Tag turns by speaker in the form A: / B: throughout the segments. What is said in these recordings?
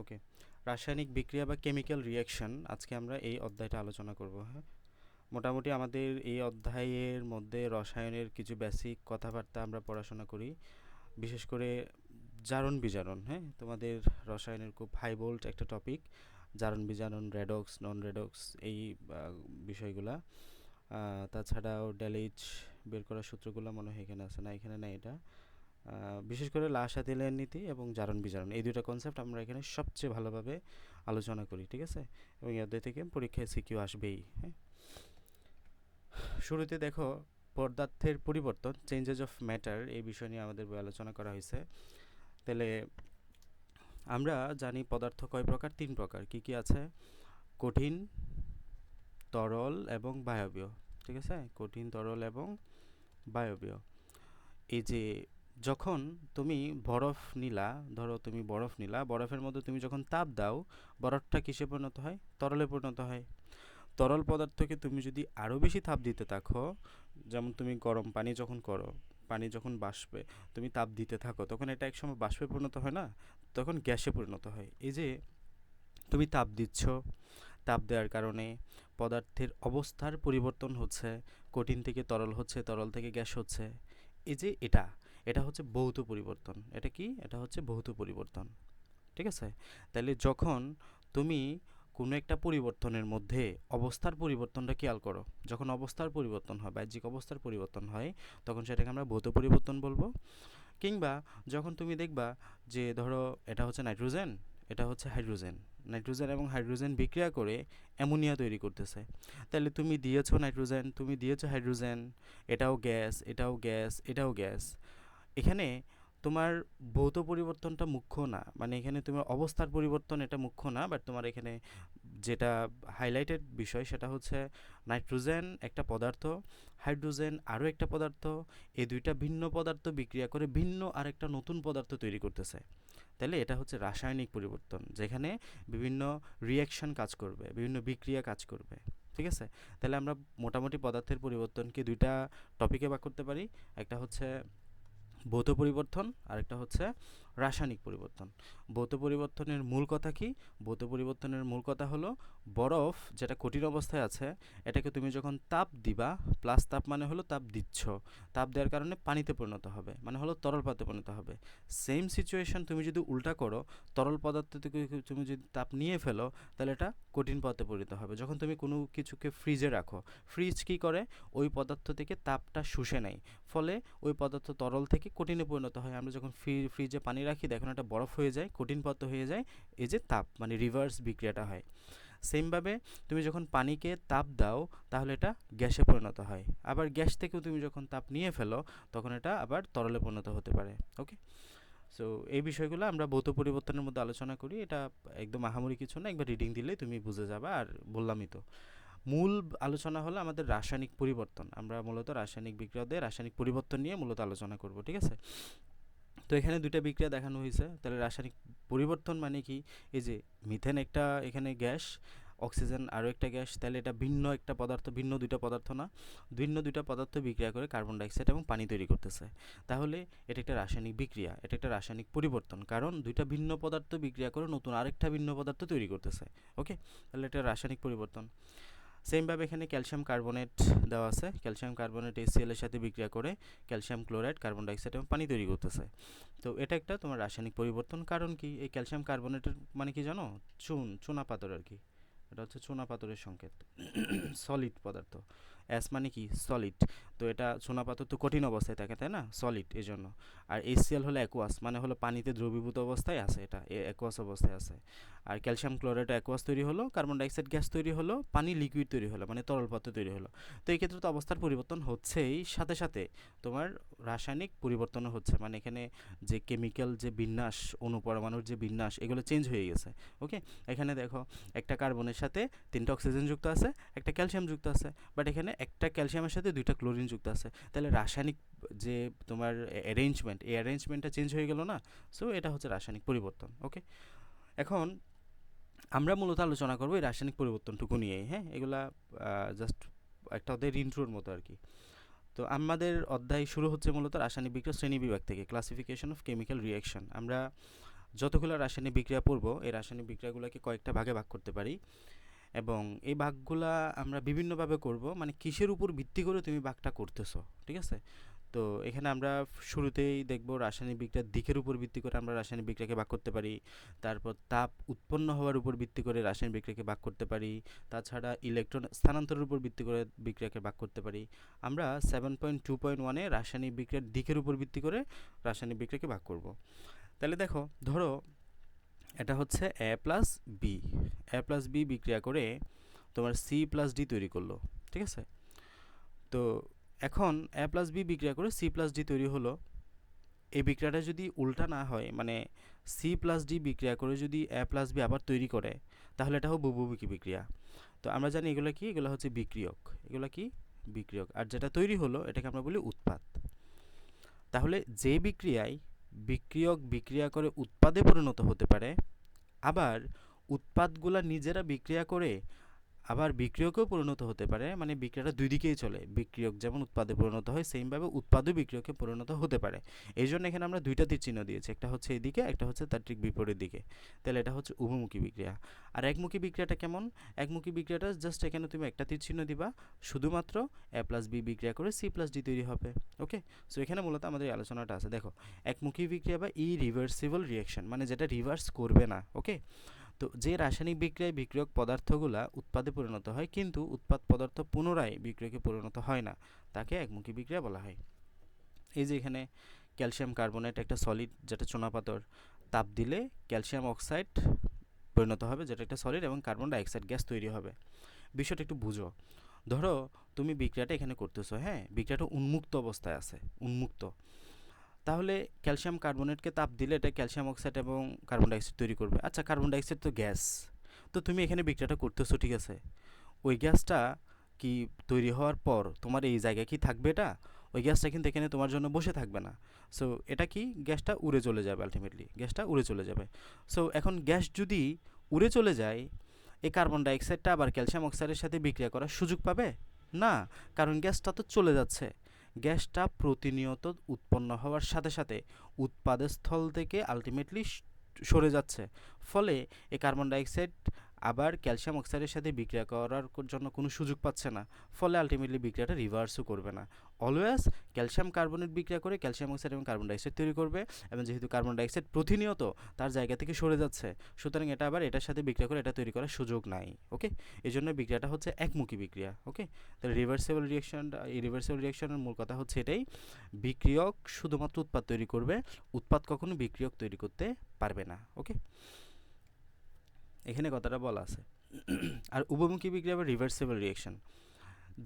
A: ওকে, রাসায়নিক বিক্রিয়া বা কেমিক্যাল রিয়াকশন আজকে আমরা এই অধ্যায়টা আলোচনা করব। হ্যাঁ, মোটামুটি আমাদের এই অধ্যায়ের মধ্যে রসায়নের কিছু বেসিক কথাবার্তা আমরা পড়াশোনা করি, বিশেষ করে জারণ বিজারণ। হ্যাঁ, তোমাদের রসায়নের খুব হাই ভোল্ট একটা টপিক, জারণ বিজারণ, রেডক্স, নন রেডক্স, এই বিষয়গুলা। তাছাড়াও ড্যালিজ বের করার সূত্রগুলো মনে হয় এখানে আছে, না এখানে নাই এটা। বিশেষ করে লাসাতিলের নীতি এবং জারণ বিজারণ, এই দুটো কনসেপ্ট আমরা এখানে সবচেয়ে ভালোভাবে আলোচনা করি, ঠিক আছে? এবং এই অধ্যায় থেকে পরীক্ষায় সিকিউ আসবেই। হ্যাঁ, শুরুতে দেখো, পদার্থের পরিবর্তন, চেঞ্জেস অফ ম্যাটার, এই বিষয় নিয়ে আমাদের বই আলোচনা করা হয়েছে। তাহলে আমরা জানি পদার্থ কয় প্রকার? 3 প্রকার। কি কি আছে? কঠিন, তরল এবং বায়বীয়। ঠিক আছে, কঠিন, তরল এবং বায়বীয়। এই যে যখন তুমি বরফ নিলা, ধরো তুমি বরফ নিলা, বরফের মধ্যে তুমি যখন তাপ দাও, বরফটা কিসে পরিণত হয়? তরলে পরিণত হয়। তরল পদার্থকে তুমি যদি আরও বেশি তাপ দিতে থাকো, যেমন তুমি গরম পানি যখন করো, পানি যখন বাষ্পে তুমি তাপ দিতে থাকো, তখন এটা একসময় বাষ্পে পরিণত হয় না, তখন গ্যাসে পরিণত হয়। এই যে তুমি তাপ দিচ্ছ, তাপ দেওয়ার কারণে পদার্থের অবস্থার পরিবর্তন হচ্ছে, কঠিন থেকে তরল হচ্ছে, তরল থেকে গ্যাস হচ্ছে। এই যে এটা এটা হচ্ছে ভৌত পরিবর্তন। এটা কি? এটা হচ্ছে ভৌত পরিবর্তন। ঠিক আছে? তাহলে যখন তুমি কোনো একটা পরিবর্তনের মধ্যে অবস্থার পরিবর্তনটা খেয়াল করো, যখন অবস্থার পরিবর্তন হয়, বাহ্যিক অবস্থার পরিবর্তন হয়, তখন সেটাকে আমরা ভৌত পরিবর্তন বলবো। কিংবা যখন তুমি দেখবা যে ধরো এটা হচ্ছে নাইট্রোজেন, এটা হচ্ছে হাইড্রোজেন, নাইট্রোজেন এবং হাইড্রোজেন বিক্রিয়া করে অ্যামোনিয়া তৈরি করতেছে। তাহলে তুমি দিয়েছো নাইট্রোজেন, তুমি দিয়েছো হাইড্রোজেন, এটাও গ্যাস, এটাও গ্যাস, এটাও গ্যাস। এখানে তোমার ভৌত পরিবর্তনটা মুখ্য না, মানে এখানে তোমার অবস্থার পরিবর্তন এটা মুখ্য না, বাট তোমার এখানে যেটা হাইলাইটেড বিষয় সেটা হচ্ছে নাইট্রোজেন একটা পদার্থ, হাইড্রোজেন আরও একটা পদার্থ, এই দুইটা ভিন্ন পদার্থ বিক্রিয়া করে ভিন্ন আরেকটা নতুন পদার্থ তৈরি করতেছে। তাহলে এটা হচ্ছে রাসায়নিক পরিবর্তন, যেখানে বিভিন্ন রিয়াকশন কাজ করবে, বিভিন্ন বিক্রিয়া কাজ করবে। ঠিক আছে? তাহলে আমরা মোটামুটি পদার্থের পরিবর্তনকে দুইটা টপিকে ভাগ করতে পারি। একটা হচ্ছে ভৌত পরিবর্তন, আরেকটা হচ্ছে রাসায়নিক পরিবর্তন। ভৌত পরিবর্তনের মূল কথা কি? ভৌত পরিবর্তনের মূল কথা হলো বরফ যেটা কঠিন অবস্থায় আছে, এটাকে তুমি যখন তাপ দিবা, প্লাস তাপ মানে হলো তাপ দিচ্ছ, তাপ দেওয়ার কারণে পানিতে পরিণত হবে, মানে হলো তরল পদার্থে পরিণত হবে। সেম সিচুয়েশন তুমি যদি উল্টা করো, তরল পদার্থ থেকে তুমি যদি তাপ নিয়ে ফেলো, তাহলে এটা কঠিন পদার্থে পরিণত হবে। যখন তুমি কোনো কিছুকে ফ্রিজে রাখো, ফ্রিজ কী করে? ওই পদার্থ থেকে তাপটা শুষে নেয়, ফলে ওই পদার্থ তরল থেকে কঠিনে পরিণত হয়। আমরা যখন ফ্রিজে পানি রাখি, দেখুন এটা বরফ হয়ে যায়, কঠিন পদার্থ হয়ে যায়। এই যে তাপ মানে রিভার্স বিক্রিয়াটা হয়। সেমভাবে তুমি যখন পানিকে তাপ দাও, তাহলে এটা গ্যাসে পরিণত হয়। আবার গ্যাস থেকেও তুমি যখন তাপ নিয়ে ফেলো, তখন এটা আবার তরলে পরিণত হতে পারে। ওকে, সো এই বিষয়গুলো আমরা ভৌত পরিবর্তনের মধ্যে আলোচনা করি। এটা একদম আহামরি কিছু না, একবার রিডিং দিলেই তুমি বুঝে যাবে। আর বললামই তো, মূল আলোচনা হলো আমাদের রাসায়নিক পরিবর্তন। আমরা মূলত রাসায়নিক বিক্রিয়া দিয়ে রাসায়নিক পরিবর্তন নিয়ে মূলত আলোচনা করব। ঠিক আছে? তো এখানে দুইটা বিক্রিয়া দেখানো হয়েছে। তাহলে রাসায়নিক পরিবর্তন মানে কি? এই যে মিথেন একটা এখানে গ্যাস, অক্সিজেন আরও একটা গ্যাস, তাহলে এটা ভিন্ন একটা পদার্থ, ভিন্ন দুইটা পদার্থ না, ভিন্ন দুইটা পদার্থ বিক্রিয়া করে কার্বন ডাইঅক্সাইড এবং পানি তৈরি করতেছে। তাহলে এটা একটা রাসায়নিক বিক্রিয়া, এটা একটা রাসায়নিক পরিবর্তন, কারণ দুইটা ভিন্ন পদার্থ বিক্রিয়া করে নতুন আরেকটা ভিন্ন পদার্থ তৈরি করতেছে। ওকে, তাহলে এটা রাসায়নিক পরিবর্তন। সেমভাবে এখানে ক্যালসিয়াম কার্বনেট দেওয়া আছে, ক্যালসিয়াম কার্বনেট HCl এর সাথে বিক্রিয়া করে ক্যালসিয়াম ক্লোরাইড, কার্বন ডাইঅক্সাইড এবং পানি তৈরি করতেছে। তো এটা একটা তোমার রাসায়নিক পরিবর্তন। কারণ কি? এই ক্যালসিয়াম কার্বনেটের মানে কি জানো? চুনা পাথর আর কি। এটা হচ্ছে চুনা পাথরের সংকেত, সলিড পদার্থ। অ্যাস মানে কি? সলিড। তো এটা চুনা পাথর তো কঠিন অবস্থায় থাকে, তাই না? সলিড এই জন্য। আর HCl হলো অ্যাকোয়াস, মানে হলো পানিতে দ্রবীভূত অবস্থায় আছে, এটা অ্যাকোয়াস অবস্থায় আছে। আর ক্যালসিয়াম ক্লোরাইড অ্যাকোয়াস তৈরি হলো, কার্বন ডাইঅক্সাইড গ্যাস তৈরি হলো, পানি লিকুইড তৈরি হলো, মানে তরল পদার্থ তৈরি হলো। তো এই ক্ষেত্রে তো অবস্থার পরিবর্তন হচ্ছেই, সাথে সাথে তোমার রাসায়নিক পরিবর্তনও হচ্ছে, মানে এখানে যে কেমিক্যাল যে বিন্যাস, অণুপরমাণুর যে বিন্যাস, এগুলো চেঞ্জ হয়ে গেছে। ওকে, এখানে দেখো একটা কার্বনের সাথে 3টা অক্সিজেন যুক্ত আছে, একটা ক্যালসিয়াম যুক্ত আছে, বাট এখানে একটা ক্যালসিয়ামের সাথে 2টা ক্লোরিন যুক্ত আছে। তাহলে রাসায়নিক যে তোমার অ্যারেঞ্জমেন্ট, এই অ্যারেঞ্জমেন্টটা চেঞ্জ হয়ে গেল না? সো এটা হচ্ছে রাসায়নিক পরিবর্তন। ওকে, এখন আমরা মূলত আলোচনা করবো এই রাসায়নিক পরিবর্তনটুকু নিয়েই। হ্যাঁ, এগুলা জাস্ট একটা ওদের ইন্ট্রোর মতো আর কি। তো আমাদের অধ্যায় শুরু হচ্ছে মূলত রাসায়নিক বিক্রিয়া শ্রেণী বিভাগ থেকে, ক্লাসিফিকেশন অফ কেমিক্যাল রিয়াকশন। আমরা যতগুলো রাসায়নিক বিক্রিয়া পড়বো এই রাসায়নিক বিক্রিয়াগুলোকে কয়েকটা ভাগে ভাগ করতে পারি, এবং এই ভাগগুলা আমরা বিভিন্নভাবে করব, মানে কিসের উপর ভিত্তি করে তুমি ভাগটা করতেছো, ঠিক আছে? তো এখানে আমরা শুরুতেই দেখব রাসায়নিক বিক্রিয়ার দিকের উপর ভিত্তি করে আমরা রাসায়নিক বিক্রিয়াকে ভাগ করতে পারি, তারপর তাপ উৎপন্ন হওয়ার উপর ভিত্তি করে রাসায়নিক বিক্রিয়াকে ভাগ করতে পারি, তাছাড়া ইলেকট্রন স্থানান্তরের উপর ভিত্তি করে বিক্রিয়াকে ভাগ করতে পারি। আমরা 7.2.1-এ রাসায়নিক বিক্রিয়ার দিকের উপর ভিত্তি করে রাসায়নিক বিক্রিয়াকে ভাগ করব। তাহলে দেখো, ধরো এটা হচ্ছে এ প্লাস বি, এ প্লাস বি বিক্রিয়া করে তোমার সি প্লাস ডি তৈরি করলো, ঠিক আছে? তো এখন এ প্লাস বি বিক্রিয়া করে সি প্লাস ডি তৈরি হলো। এই বিক্রিয়াটা যদি উল্টা না হয়, মানে সি প্লাস ডি বিক্রিয়া করে যদি এ প্লাস বি আবার তৈরি করে, তাহলে এটা হবে বহুমুখী বিক্রিয়া। তো আমরা জানি এগুলো কি, এগুলো হচ্ছে বিক্রিয়ক, এগুলো কি বিক্রিয়ক, আর যেটা তৈরি হলো এটাকে আমরা বলি উৎপাদ। তাহলে যে বিক্রিয়ায় বিক্রিয়ক বিক্রিয়া করে উৎপাদে পরিণত হতে পারে, আবার উৎপাদগুলা নিজেরা বিক্রিয়া করে আবার বিক্রিয়কেও পরিণত হতে পারে, মানে বিক্রিয়াটা দুই দিকেই চলে, বিক্রিয়ক যেমন উৎপাদে পরিণত হয় সেইমভাবে উৎপাদও বিক্রিয়কে পরিণত হতে পারে। এই জন্য এখানে আমরা দুইটা তীর চিহ্ন দিয়েছি, একটা হচ্ছে এদিকে, একটা হচ্ছে তার ঠিক বিপরীত দিকে। তাহলে এটা হচ্ছে উভমুখী বিক্রিয়া। আর একমুখী বিক্রিয়াটা কেমন? একমুখী বিক্রিয়াটা জাস্ট এখানে তুমি একটা তীর চিহ্ন দিবা, শুধুমাত্র এ প্লাস বি বিক্রিয়া করে সি প্লাস ডি তৈরি হবে। ওকে, সো এখানে মূলত আমাদের এই আলোচনাটা আছে। দেখো, একমুখী বিক্রিয়া বা ইরিভার্সিবল রিঅ্যাকশন, মানে যেটা রিভার্স করবে না। ওকে, তো যে রাসায়নিক বিক্রিয়ায় বিক্রিয়ক পদার্থগুলা উৎপাদে পরিণত হয় কিন্তু উৎপাদ পদার্থ পুনরায় বিক্রিয়কে পরিণত হয় না, তাকে একমুখী বিক্রিয়া বলা হয়। এই যে এখানে ক্যালসিয়াম কার্বনেট একটা সলিড, যেটা চুনাপাথর, তাপ দিলে ক্যালসিয়াম অক্সাইড পরিণত হবে, যেটা একটা সলিড, এবং কার্বন ডাইঅক্সাইড গ্যাস তৈরি হবে। বিষয়টা একটু বুঝো। ধরো তুমি বিক্রিয়াটা এখানে করতেছো, হ্যাঁ, বিক্রিয়াটা উন্মুক্ত অবস্থায় আছে, উন্মুক্ত। তাহলে ক্যালসিয়াম কার্বনেটকে তাপ দিলে এটা ক্যালসিয়াম অক্সাইড এবং কার্বন ডাইঅক্সাইড তৈরি করবে। আচ্ছা, কার্বন ডাইঅক্সাইড তো গ্যাস, তো তুমি এখানে বিক্রিয়াটা করতেছো, ঠিক আছে? ওই গ্যাসটা কি তৈরি হওয়ার পর তোমার এই জায়গায় কি থাকবে? এটা, ওই গ্যাসটা কিন্তু এখানে তোমার জন্য বসে থাকবে না। সো এটা কি, গ্যাসটা উড়ে চলে যাবে, আলটিমেটলি গ্যাসটা উড়ে চলে যাবে। সো এখন গ্যাস যদি উড়ে চলে যায়, এই কার্বন ডাইঅক্সাইডটা আবার ক্যালসিয়াম অক্সাইডের সাথে বিক্রিয়া করার সুযোগ পাবে না, কারণ গ্যাসটা তো চলে যাচ্ছে। গ্যাসটা প্রতিনিয়ত উৎপন্ন হওয়ার সাথে সাথে উৎপাদের স্থল থেকে আলটিমেটলি সরে যাচ্ছে, ফলে এই কার্বন ডাইঅক্সাইড আবার ক্যালসিয়াম অক্সাইডের সাথে বিক্রিয়া করার জন্য কোনো সুযোগ পাচ্ছে না, ফলে আলটিমেটলি বিক্রিয়াটা রিভার্সও করবে না। অলওয়েজ ক্যালসিয়াম কার্বনেট বিক্রিয়া করে ক্যালসিয়াম অক্সাইড এবং কার্বন ডাইঅক্সাইড তৈরি করবে, এবং যেহেতু কার্বন ডাইঅক্সাইড প্রতিনিয়ত তার জায়গা থেকে সরে যাচ্ছে, সুতরাং এটা আবার এটার সাথে বিক্রিয়া করে এটা তৈরি করার সুযোগ নাই। ওকে, এই জন্য বিক্রিয়াটা হচ্ছে একমুখী বিক্রিয়া। ওকে, তাহলে রিভার্সিবল রিঅ্যাকশন, এই রিভার্সিবল রিঅ্যাকশনের মূল কথা হচ্ছে এটাই, বিক্রিয়ক শুধুমাত্র উৎপাদ তৈরি করবে, উৎপাদ কখনো বিক্রিয়ক তৈরি করতে পারবে না। ওকে, এখানে কথাটা বলা আছে। আর উভমুখী বিক্রিয়া বা রিভার্সিবল রিঅ্যাকশন,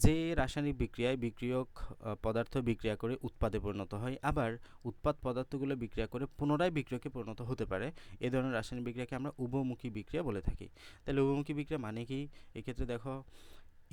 A: যে রাসায়নিক বিক্রিয়ায় বিক্রিয়ক পদার্থ বিক্রিয়া করে উৎপাদে পরিণত হয়, আবার উৎপাদ পদার্থগুলো বিক্রিয়া করে পুনরায় বিক্রিয়কে পরিণত হতে পারে, এই ধরনের রাসায়নিক বিক্রিয়াকে আমরা উভমুখী বিক্রিয়া বলে থাকি। তাহলে উভমুখী বিক্রিয়া মানে কি? এক্ষেত্রে দেখো,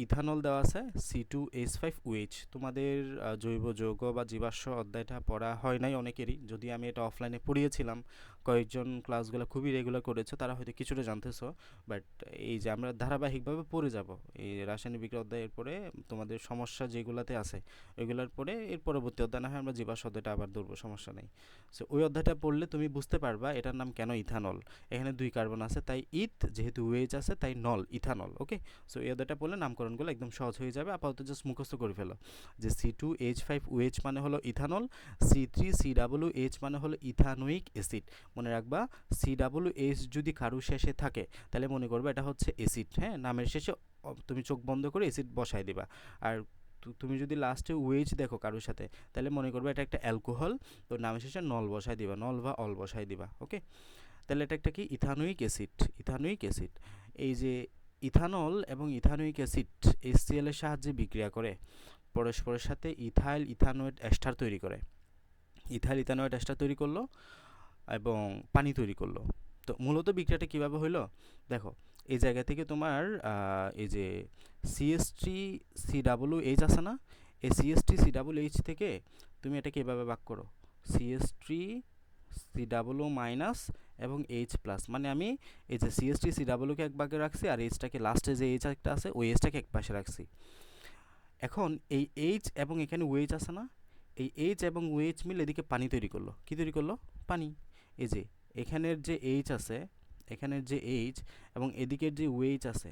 A: ইথানল দেওয়া আছে C2H5OH। তোমাদের জৈব যৌগ বা জীবাশ্ম অধ্যায়টা পড়া হয় নাই অনেকেরই, যদি আমি এটা অফলাইনে পড়িয়েছিলাম, কয়েকজন ক্লাসগুলো খুবই রেগুলার করেছো, তারা হয়তো কিছুটা জানতেছো। বাট এই যে আমরা ধারাবাহিকভাবে পড়ে যাব এই রাসায়নিক বিক্রিয়া অধ্যায়ের পরে, তোমাদের সমস্যা যেগুলোতে আছে ওইগুলোর পরে এর পরবর্তী অধ্যায় না হয় আমরা জীবাশ্ম অধ্যায়টা আবার ধরবো, সমস্যা নেই। সো ওই অধ্যায়টা পড়লে তুমি বুঝতে পারবা এটার নাম কেন ইথানল। এখানে 2 কার্বন আছে তাই ইথ, যেহেতু ওয়েজ আছে তাই নল, ইথানল। ওকে, সো এই অধ্যায়টা পড়লে নামকরণগুলো একদম সহজ হয়ে যাবে। আপাতত জাস্ট মুখস্থ করে ফেলো যে C2H5OH মানে হলো ইথানল, C3COOH মানে হলো ইথানোয়িক অ্যাসিড। মনে রাখবা, COOH যদি কারু শেষে থাকে তাহলে মনে করবে এটা হচ্ছে অ্যাসিড, হ্যাঁ, নামের শেষে তুমি চোখ বন্ধ করে অ্যাসিড বসায় দিবা। আর তুমি যদি লাস্টে ওয়েজ দেখো কারোর সাথে, তাহলে মনে করবে এটা একটা অ্যালকোহল, তো নামের শেষে নল বসায় দিবা, নল বা অল বসায় দিবা। ওকে, তাহলে এটা একটা কি, ইথানোয়িক অ্যাসিড, ইথানোয়িক অ্যাসিড। এই যে ইথানল এবং ইথানোয়িক অ্যাসিড HCl এর সাহায্যে বিক্রিয়া করে পরস্পরের সাথে ইথাইল ইথানোয়েট এস্টার তৈরি করে, ইথাইল ইথানোয়েট এস্টার তৈরি করলো এবং পানি তৈরি করলো। তো মূলত বিক্রিয়াটা কীভাবে হইলো দেখো, এই জায়গা থেকে তোমার এই যে CH3COOH আছে না, এই CH3COOH থেকে তুমি এটাকে এভাবে ভাগ করো, CH3COO মাইনাস এবং H প্লাস, মানে আমি এই যে CH3COOকে এক ভাগে রাখছি আর এইচটাকে লাস্টে যে এইচ একটা আছে ওই এইচটাকে এক পাশে রাখছি। এখন এই এইচ এবং এখানে ওয়েচ আছে না, এই এইচ এবং ওয়েচ মিলে এদিকে পানি তৈরি করলো। কি তৈরি করলো? পানি। এই যে এখানের যে এইচ আছে, এখানের যে এইচ এবং এদিকের যে ওয়েইচ আছে,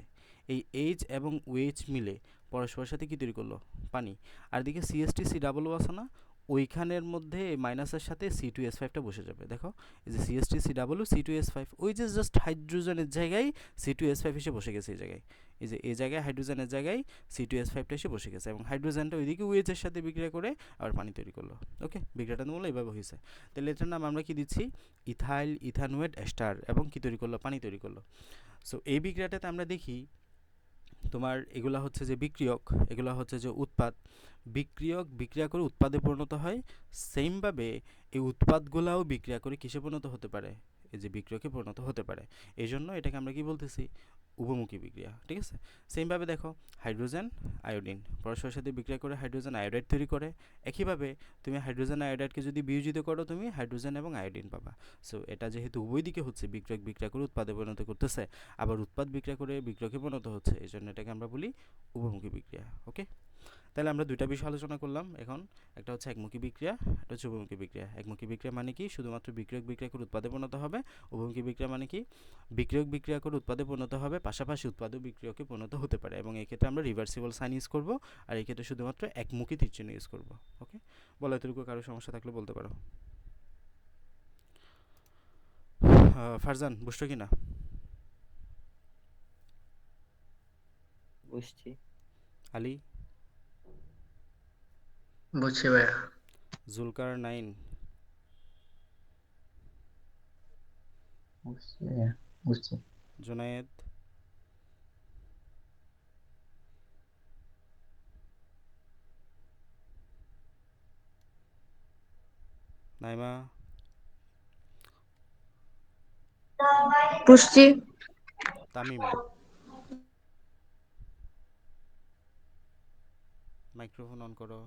A: এই এইচ এবং ওয়েইচ মিলে পরস্পরের সাথে কী তৈরি করলো? পানি। আর এদিকে সিএসটি সি ডাবলও আছে না, ওইখানের মধ্যে মাইনাসের সাথে C2H5টা বসে যাবে। দেখো এই যে সিএসটি সি ডাবল C2H5, ওই যে জাস্ট হাইড্রোজেনের জায়গায় C2H5 এসে বসে গেছে এই জায়গায়। এই যে এই জায়গায় হাইড্রোজেনের জায়গায় C2H5টা এসে বসে গেছে এবং হাইড্রোজেনটা ওইদিকে OH এর সাথে বিক্রিয়া করে আবার পানি তৈরি করলো। ওকে, বিক্রিয়াটা মূল এইভাবে হয়েছে। তাহলে এটার নাম আমরা কি দিচ্ছি? ইথাইল ইথানোয়েট এস্টার, এবং কি তৈরি করলো? পানি তৈরি করলো। সো এই বিক্রিয়াটাতে আমরা দেখি তোমার এগুলা হচ্ছে যে বিক্রিয়ক, এগুলা হচ্ছে যে উৎপাদ। বিক্রিয়ক বিক্রিয়া করে উৎপাদে পরিণত হয়, সেমভাবে এই উৎপাদগুলাও বিক্রিয়া করে কিসে পরিণত হতে পারে? এই যে বিক্রিয়কে পরিণত হতে পারে। এই জন্য এটাকে আমরা কি বলতেছি? উভমুখী বিক্রিয়া। ঠিক আছে, সেমভাবে দেখো হাইড্রোজেন আয়োডিন পরস্পরের সাথে বিক্রিয়া করে হাইড্রোজেন আয়োডাইড তৈরি করে। একইভাবে তুমি হাইড্রোজেন আয়োডাইডকে যদি বিয়োজিত করো, তুমি হাইড্রোজেন এবং আয়োডিন পাবা। সো এটা যেহেতু উভয় দিকে হচ্ছে, বিক্রিয়ক বিক্রিয়া করে উৎপাদে পরিণত করতেছে, আবার উৎপাদ বিক্রিয়া করে বিক্রিয়কে পরিণত হচ্ছে, এই জন্য এটাকে আমরা বলি উভমুখী বিক্রিয়া। ওকে, তাহলে আমরা দুইটা বিষয় আলোচনা করলাম এখন। একটা হচ্ছে একমুখী বিক্রিয়া, একটা হচ্ছে উভমুখী বিক্রিয়া। একমুখী বিক্রিয়া মানে কি? শুধুমাত্র বিক্রিয়ক বিক্রিয়া করে উৎপাদে পরিণত হবে। উভমুখী বিক্রিয়া মানে কি? বিক্রিয়ক বিক্রিয়া করে উৎপাদে পরিণত হবে, পাশাপাশি উৎপাদও বিক্রিয়কে পরিণত হতে পারে, এবং এই ক্ষেত্রে আমরা রিভার্সিবল সাইন ইউজ করব, আর এই ক্ষেত্রে শুধুমাত্র একমুখী তীরচিহ্ন ইউজ করব। ওকে, বলো এতটুকু কারো সমস্যা থাকলে বলতে পারো। ফারজান বুঝছো কি না?
B: বুঝছি।
A: আলী?
C: বুঝছি ভাইয়া।
A: জুলকার নাইন?
C: বুঝছি ভাইয়া, বুঝছি।
A: জুনায়েদ? নাইমা?
D: বুঝছি।
A: তামিম? মাইক্রোফোন অন করো।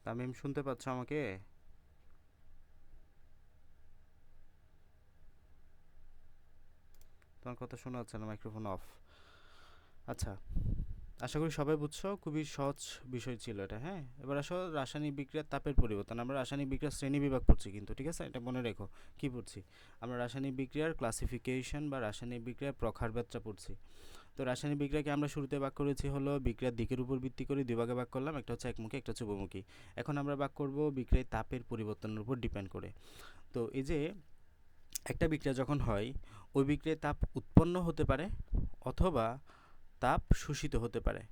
A: তামিম শুনতে পাচ্ছ আমাকে? তোমার কথা শোনা যাচ্ছে না, মাইক্রোফোন অফ। আচ্ছা, আশা করি সবাই বুঝছো, খুবই সহজ বিষয় ছিল এটা। হ্যাঁ, এবার আসো রাসায়নিক বিক্রিয়ার তাপের পরিবর্তন। আমরা রাসায়নিক বিক্রিয়ার শ্রেণী বিভাগ পড়ছি কিন্তু, ঠিক আছে? এটা মনে রেখো। কি পড়ছি আমরা? রাসায়নিক বিক্রিয়ার ক্লাসিফিকেশন বা রাসায়নিক বিক্রিয়ার প্রকারভেদটা পড়ছি। তো রাসায়নিক বিক্রিয়াকে আমরা শুরুতে ভাগ করেছি হলো বিক্রিয়ার দিকের উপর ভিত্তি করে দুই ভাগে ভাগ করলাম, একটা হচ্ছে একমুখী, একটা হচ্ছে উভমুখী। এখন আমরা ভাগ করব বিক্রিয়ার তাপের পরিবর্তনের উপর ডিপেন্ড করে। তো এই যে একটা বিক্রিয়া যখন হয়, ওই বিক্রিয়ায় তাপ উৎপন্ন হতে পারে অথবা তাপ শোষিত হতে পারে।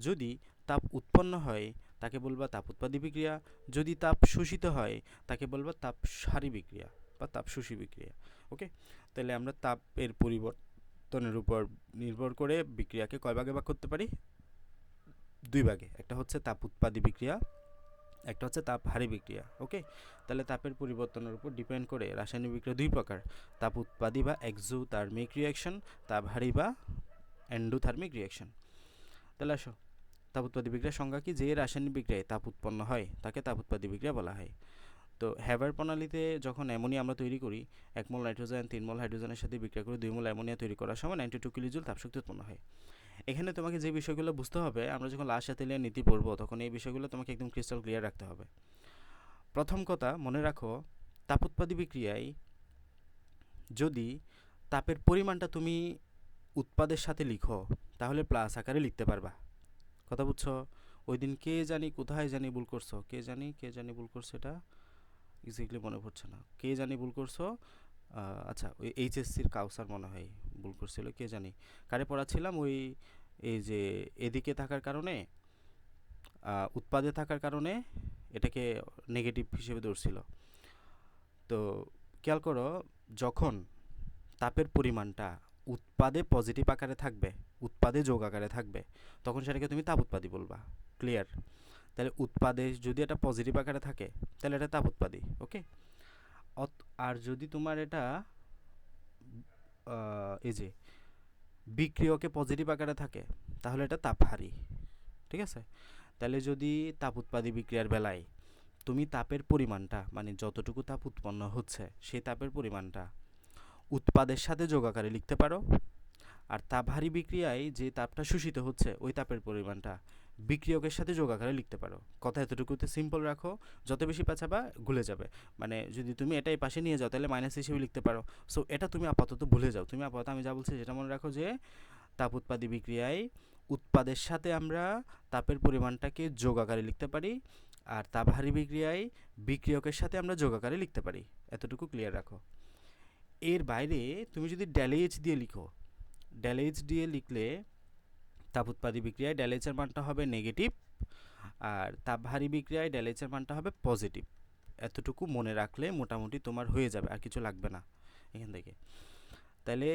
A: যদি তাপ উৎপন্ন হয় তাকে বলবা তাপ উৎপাদী বিক্রিয়া, যদি তাপ শোষিত হয় তাকে বলবা তাপ সারি বিক্রিয়া বা তাপ শোষী বিক্রিয়া। ওকে, তাহলে আমরা তাপের পরিবর্তনের উপর নির্ভর করে বিক্রিয়াকে কয় ভাগে ভাগ করতে পারি? দুই ভাগে। একটা হচ্ছে তাপ উৎপাদী বিক্রিয়া, একটা হচ্ছে তাপ হারি বিক্রিয়া। ওকে, তাহলে তাপের পরিবর্তনের উপর ডিপেন্ড করে রাসায়নিক বিক্রিয়া দুই প্রকার: তাপ উৎপাদী বা এক্সোথার্মিক রিয়াকশন, তাপ হারি বা এন্ডোথার্মিক রিয়াকশন। তাহলে আসো, তাপ উৎপাদী বিক্রিয়ার সংজ্ঞা কি? যে রাসায়নিক বিক্রিয়ায় তাপ উৎপন্ন হয় তাকে তাপ উৎপাদী বিক্রিয়া বলা হয়। তো হ্যাবার প্রণালীতে যখন অ্যামোনিয়া আমরা তৈরি করি, 1 মোল নাইট্রোজেন 3 মোল হাইড্রোজেনের সাথে বিক্রিয়া করে 2 মোল অ্যামোনিয়া তৈরি করার সময় 92 কিলোজুল তাপশক্তি উৎপন্ন হয়। এখানে তোমাকে যে বিষয়গুলো বুঝতে হবে, আমরা যখন লাশ অ্যাথেলিয়ান নীতি পড়বো তখন এই বিষয়গুলো তোমাকে একদম ক্রিস্টাল ক্লিয়ার রাখতে হবে। প্রথম কথা মনে রাখো, তাপ উৎপাদী বিক্রিয়ায় যদি তাপের পরিমাণটা তুমি উৎপাদের সাথে লিখো তাহলে প্লাস আকারে লিখতে পারবা। কথা বুঝছো? ওই দিন কে জানি কোথায় জানি ভুল করছো, কে জানি ভুল করছো, এটা এক্স্যাক্টলি মনে পড়ছে না, কে জানি ভুল করছো। আচ্ছা, ওই এইচএসসির কাউসার মনে হয় ভুল করছিল, কে জানি কারে পড়াচ্ছিলাম। ওই এই যে এদিকে থাকার কারণে, উৎপাদে থাকার কারণে এটাকে নেগেটিভ হিসেবে ধরছিল। তো খেয়াল করো, যখন তাপের পরিমাণটা উৎপাদে পজিটিভ আকারে থাকবে, উৎপাদে যোগ আকারে থাকবে, তখন সেটাকে তুমি তাপ উৎপাদী বলবা। ক্লিয়ার? তাহলে উৎপাদে যদি এটা পজিটিভ আকারে থাকে তাহলে এটা তাপ উৎপাদী। ওকে, আর যদি তোমার এটা এই যে বিক্রিয়কে পজিটিভ আকারে থাকে তাহলে এটা তাপহারী। ঠিক আছে? তাহলে যদি তাপ উৎপাদী বিক্রিয়ার বেলায় তুমি তাপের পরিমাণটা, মানে যতটুকু তাপ উৎপন্ন হচ্ছে সেই তাপের পরিমাণটা উৎপাদের সাথে যোগ আকারে লিখতে পারো, আর তাপহারী বিক্রিয়ায় যে তাপটা শোষিত হচ্ছে ওই তাপের পরিমাণটা বিক্রিয়কের সাথে যোগ আকারে লিখতে পারো। কথা এতটুকুতে সিম্পল রাখো, যত বেশি পেঁচাবা ভুলে যাবে। মানে যদি তুমি এটাই পাশে নিয়ে যাও তাহলে মাইনাস হিসেবে লিখতে পারো। সো এটা তুমি আপাতত ভুলে যাও, তুমি আপাতত আমি যা বলছি সেটা মনে রাখো যে তাপ উৎপাদী বিক্রিয়ায় উৎপাদের সাথে আমরা তাপের পরিমাণটাকে যোগ আকারে লিখতে পারি, আর তাপহারী বিক্রিয়ায় বিক্রিয়কের সাথে আমরা যোগ আকারে লিখতে পারি। এতটুকু ক্লিয়ার রাখো। এর বাইরে তুমি যদি ডেলএইচ দিয়ে লিখো, ডেলএইচ দিয়ে লিখলে তাপ উৎপাদী বিক্রিয়ায় ডেলএইচের মানটা হবে নেগেটিভ, আর তাপহারী বিক্রিয়ায় ডেলএইচের মানটা হবে পজিটিভ। এতটুকু মনে রাখলে মোটামুটি তোমার হয়ে যাবে, আর কিছু লাগবে না এখান থেকে। তাহলে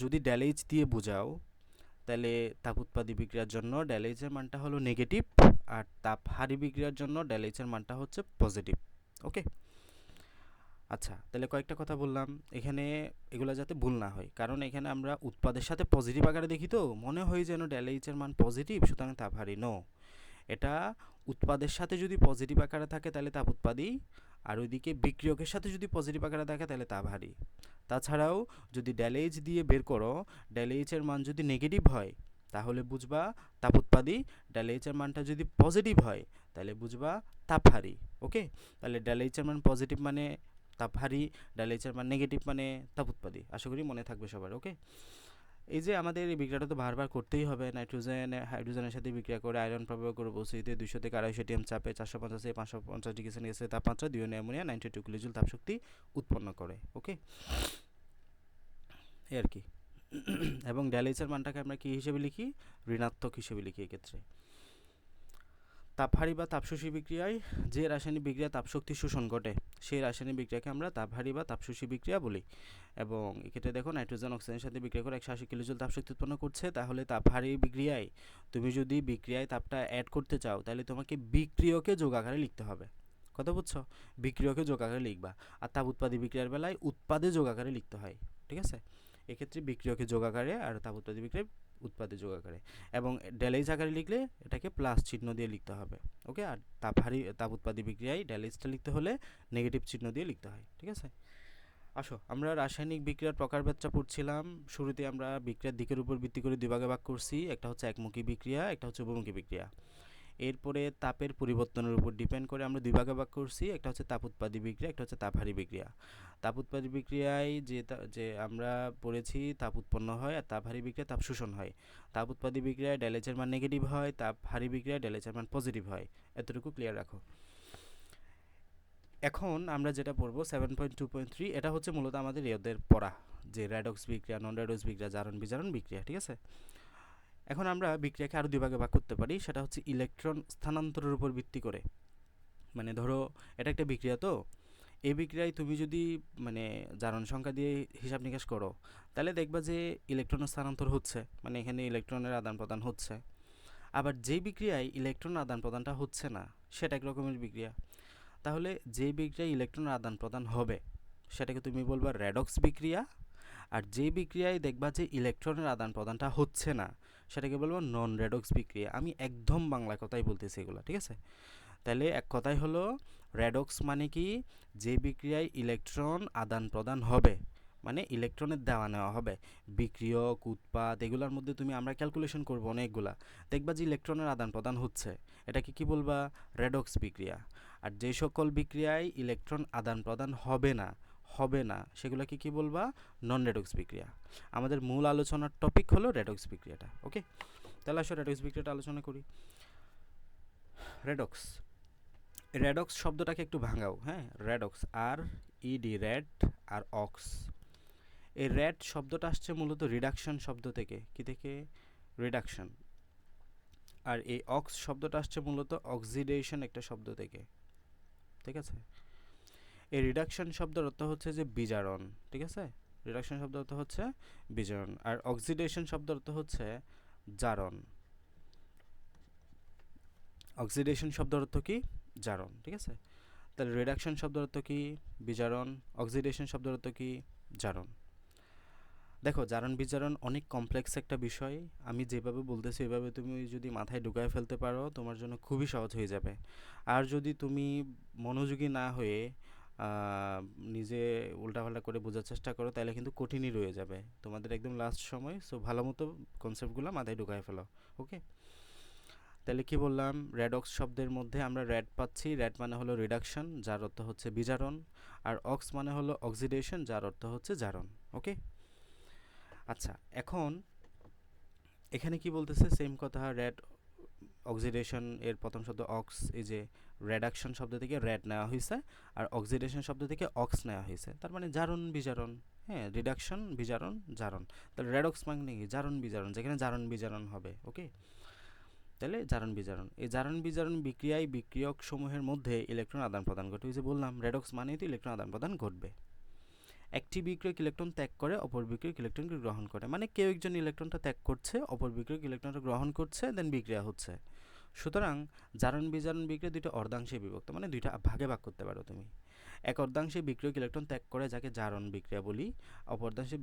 A: যদি ডেলএইচ দিয়ে বোঝাও তাহলে তাপ উৎপাদী বিক্রিয়ার জন্য ডেলএইচের মানটা হলো নেগেটিভ, আর তাপহারী বিক্রিয়ার জন্য ডেলএইচের মানটা হচ্ছে পজিটিভ। ওকে, আচ্ছা তাহলে কয়েকটা কথা বললাম এখানে, এগুলো যাতে ভুল না হয়, কারণ এখানে আমরা উৎপাদের সাথে পজিটিভ আকারে দেখি তো মনে হয় যেন ডেলএইচের মান পজিটিভ সুতরাং তাপহারী। নো, এটা উৎপাদের সাথে যদি পজিটিভ আকারে থাকে তাহলে তাপ উৎপাদী, আর ওইদিকে বিক্রিয়কের সাথে যদি পজিটিভ আকারে থাকে তাহলে তাপহারী। তাছাড়াও যদি ডেলএইচ দিয়ে বের করো, ডেলএইচের মান যদি নেগেটিভ হয় তাহলে বুঝবা তাপ উৎপাদী, ডেলএইচের মানটা যদি পজিটিভ হয় তাহলে বুঝবা তাপহারী। ওকে, তাহলে ডেলএইচের মান পজিটিভ মানে তাপহারী, ডেলএইচের মান নেগেটিভ মানে তাপ উৎপাদী। আশা করি মনে থাকবে সবার। ওকে, এই যে আমাদের এই বিক্রিয়াটা তো বারবার করতেই হবে। নাইট্রোজেন হাইড্রোজেনের সাথে বিক্রিয়া করে আয়রন প্রভাব করে বসিতে 200 থেকে 250 টিএম চাপে 450 থেকে 550 ডিগ্রি সেলসিয়াস তাপমাত্রা দুই অ্যামোনিয়া 92 কিলোজুল তাপশক্তি উৎপন্ন করে। ওকে, এই আর কি। এবং ডেলএইচের মানটাকে আমরা কী হিসেবে লিখি? ঋণাত্মক হিসেবে লিখি এক্ষেত্রে। তাপহারী বা তাপশোষী বিক্রিয়ায় যে রাসায়নিক বিক্রিয়া তাপশক্তি শোষণ ঘটে সেই রাসায়নিক বিক্রিয়াকে আমরা তাপহারী বা তাপশোষী বিক্রিয়া বলি। এবং এক্ষেত্রে দেখো নাইট্রোজেন অক্সিজেনের সাথে বিক্রিয়া করে 180 কিলোজুল তাপশক্তি উৎপন্ন করছে, তাহলে তাপহারী বিক্রিয়ায় তুমি যদি বিক্রিয়ায় তাপটা অ্যাড করতে চাও তাহলে তোমাকে বিক্রিয়কে যোগ আকারে লিখতে হবে। কথা বুঝছো? বিক্রিয়কে যোগ আকারে লিখবা। আর তাপ উৎপাদী বিক্রিয়ার বেলায় উৎপাদে যোগ আকারে লিখতে হয়। ঠিক আছে, এক্ষেত্রে বিক্রিয়কে যোগ আকারে আর তাপ উৎপাদী বিক্রিয়া উৎপাদে যোগ আকারে। এবং ডেলএইচ আকারে লিখলে এটাকে প্লাস চিহ্ন দিয়ে লিখতে হবে। ওকে, আর তাপ উৎপাদী বিক্রিয়ায় ডেলএইচটা লিখতে হলে নেগেটিভ চিহ্ন দিয়ে লিখতে হয়। ঠিক আছে, আসো আমরা রাসায়নিক বিক্রিয়ার প্রকারভেদটা পড়ছিলাম। শুরুতে আমরা বিক্রিয়ার দিকের উপর ভিত্তি করে দুই ভাগে ভাগ করছি, একটা হচ্ছে একমুখী বিক্রিয়া, একটা হচ্ছে উভমুখী বিক্রিয়া। এরপরে তাপের পরিবর্তনের উপর ডিপেন্ড করে আমরা দুই ভাগে ভাগ করছি, একটা হচ্ছে তাপ উৎপাদী বিক্রিয়া, একটা হচ্ছে তাপহারী বিক্রিয়া। তাপ উৎপাদী বিক্রিয়ায় যে আমরা পড়েছি তাপ উৎপন্ন হয়, আর তাপহারী বিক্রিয়া তাপ শোষণ হয়। তাপ উৎপাদী বিক্রিয়ায় ডেলএইচের মান নেগেটিভ হয়, তাপহারী বিক্রিয়ায় ডেলএইচের মান পজিটিভ হয়। এতটুকু ক্লিয়ার রাখো। এখন আমরা যেটা পড়বো 7.2.3, এটা হচ্ছে মূলত আমাদের এদের পড়া, যে রেডক্স বিক্রিয়া, নন রেডক্স বিক্রিয়া, জারণ বিজারণ বিক্রিয়া। ঠিক আছে, এখন আমরা বিক্রিয়াকে আরও দুই ভাগে ভাগ করতে পারি, সেটা হচ্ছে ইলেকট্রন স্থানান্তরের উপর ভিত্তি করে। মানে ধরো এটা একটা বিক্রিয়া, তো এই বিক্রিয়ায় তুমি যদি মানে জারণ সংখ্যা দিয়ে হিসাব নিকাশ করো তাহলে দেখবা যে ইলেকট্রন স্থানান্তর হচ্ছে, মানে এখানে ইলেকট্রনের আদান প্রদান হচ্ছে। আবার যে বিক্রিয়ায় ইলেকট্রন আদান প্রদানটা হচ্ছে না সেটা এক রকমের বিক্রিয়া। তাহলে যে বিক্রিয়ায় ইলেকট্রনের আদান প্রদান হবে সেটাকে তুমি বলবা রেডক্স বিক্রিয়া, আর যে বিক্রিয়ায় দেখবা যে ইলেকট্রনের আদান প্রদানটা হচ্ছে না সেটাকে বলবো নন রেডক্স বিক্রিয়া। আমি একদম বাংলা কথাই বলতেছি এগুলো। ঠিক আছে, তাহলে এক কথাই হলো রেডক্স মানে কি? যে বিক্রিয়ায় ইলেকট্রন আদান প্রদান হবে, মানে ইলেকট্রনের দেওয়া নেওয়া হবে। বিক্রিয়ক, উৎপাদ এগুলোর মধ্যে তুমি আমরা ক্যালকুলেশন করবো অনেকগুলা, দেখবা যে ইলেকট্রনের আদান প্রদান হচ্ছে, এটাকে কি বলবা? রেডক্স বিক্রিয়া। আর যে সকল বিক্রিয়ায় ইলেকট্রন আদান প্রদান হবে না সেগুলোকে কি বলবা? নন রেডক্স বিক্রিয়া। আমাদের মূল আলোচনার টপিক হলো রেডক্স বিক্রিয়াটা। ওকে, তাহলে আসো রেডক্স বিক্রিয়াটা আলোচনা করি। রেডক্স, রেডক্স শব্দটাকে একটু ভাঙাও। হ্যাঁ, রেডক্স, আর ইডি রেড, আর অক্স। এই রেড শব্দটা আসছে মূলত রিডাকশন শব্দ থেকে। কি থেকে? রিডাকশন। আর এই অক্স শব্দটা আসছে মূলত অক্সিডেশন একটা শব্দ থেকে। ঠিক আছে, এই রিডাকশন শব্দের অর্থ হচ্ছে যে বিজারণ। ঠিক আছে, রিডাকশন শব্দের অর্থ হচ্ছে বিজারণ, আর অক্সিডেশন শব্দের অর্থ হচ্ছে জারণ। অক্সিডেশন শব্দের অর্থ কি? জারণ। ঠিক আছে, তাহলে রিডাকশন শব্দের অর্থ কি? বিজারণ। অক্সিডেশন শব্দের অর্থ কি? জারণ। দেখো, জারণ বিজারণ অনেক কমপ্লেক্স একটা বিষয়। আমি যেভাবে বলতেছি ওইভাবে তুমি যদি মাথায় ঢুকায় ফেলতে পারো তোমার জন্য খুবই সহজ হয়ে যাবে। আর যদি তুমি মনোযোগী না হয়ে নিজে উল্টাপাল্টা করে বোঝার চেষ্টা করো তাহলে কিন্তু কঠিনই রয়ে যাবে তোমাদের একদম লাস্ট সময়। সো ভালো মতো কনসেপ্টগুলো মাথায় ঢুকায় ফেলো। ওকে, তাহলে কি বললাম, রেডক্স শব্দের মধ্যে আমরা রেড পাচ্ছি, রেড মানে হলো রিডাকশন যার অর্থ হচ্ছে বিজারণ, আর অক্স মানে হলো অক্সিডেশন যার অর্থ হচ্ছে জারণ। ওকে, আচ্ছা এখন এখানে কি বলতেছে, সেম কথা, রেড অক্সিডেশন এর প্রথম শব্দ অক্স, এই যে রেডাকশন শব্দ থেকে রেড নেওয়া হয়েছে, আর অক্সিডেশন শব্দ থেকে অক্স নেওয়া হয়েছে, তার মানে জারণ বিজারণ। হ্যাঁ, রিডাকশন বিজারণ জারণ, তাহলে রেডক্স মানে কি জারণ বিজারণ, যেখানে জারণ বিজারণ হবে। ওকে, তাহলে জারণ বিজারণ, এই জারণ বিজারণ বিক্রিয়ায় বিক্রিয়ক সমূহের মধ্যে ইলেকট্রন আদান প্রদান ঘটে। ওই যে বললাম রেডক্স মানেই তো ইলেকট্রন আদান প্রদান ঘটবে। একটি বিক্রিয়ক ইলেকট্রন ত্যাগ করে অপর বিক্রিয়ক ইলেকট্রনকে গ্রহণ করে, মানে কেউ একজন ইলেকট্রনটা ত্যাগ করছে, অপর বিক্রিয়ক ইলেকট্রনটা গ্রহণ করছে, দেন বিক্রিয়া হচ্ছে। সুতরাং জারণ বিজারণ বিক্রিয়া দুইটা অর্ধাংশে বিভক্ত, মানে দুইটা ভাগে ভাগ করতে পারো তুমি। এক অর্ধাংশে বিক্রিয়ক ইলেকট্রন ত্যাগ করে যাকে জারণ বিক্রিয়া বলি, অপর অর্ধাংশে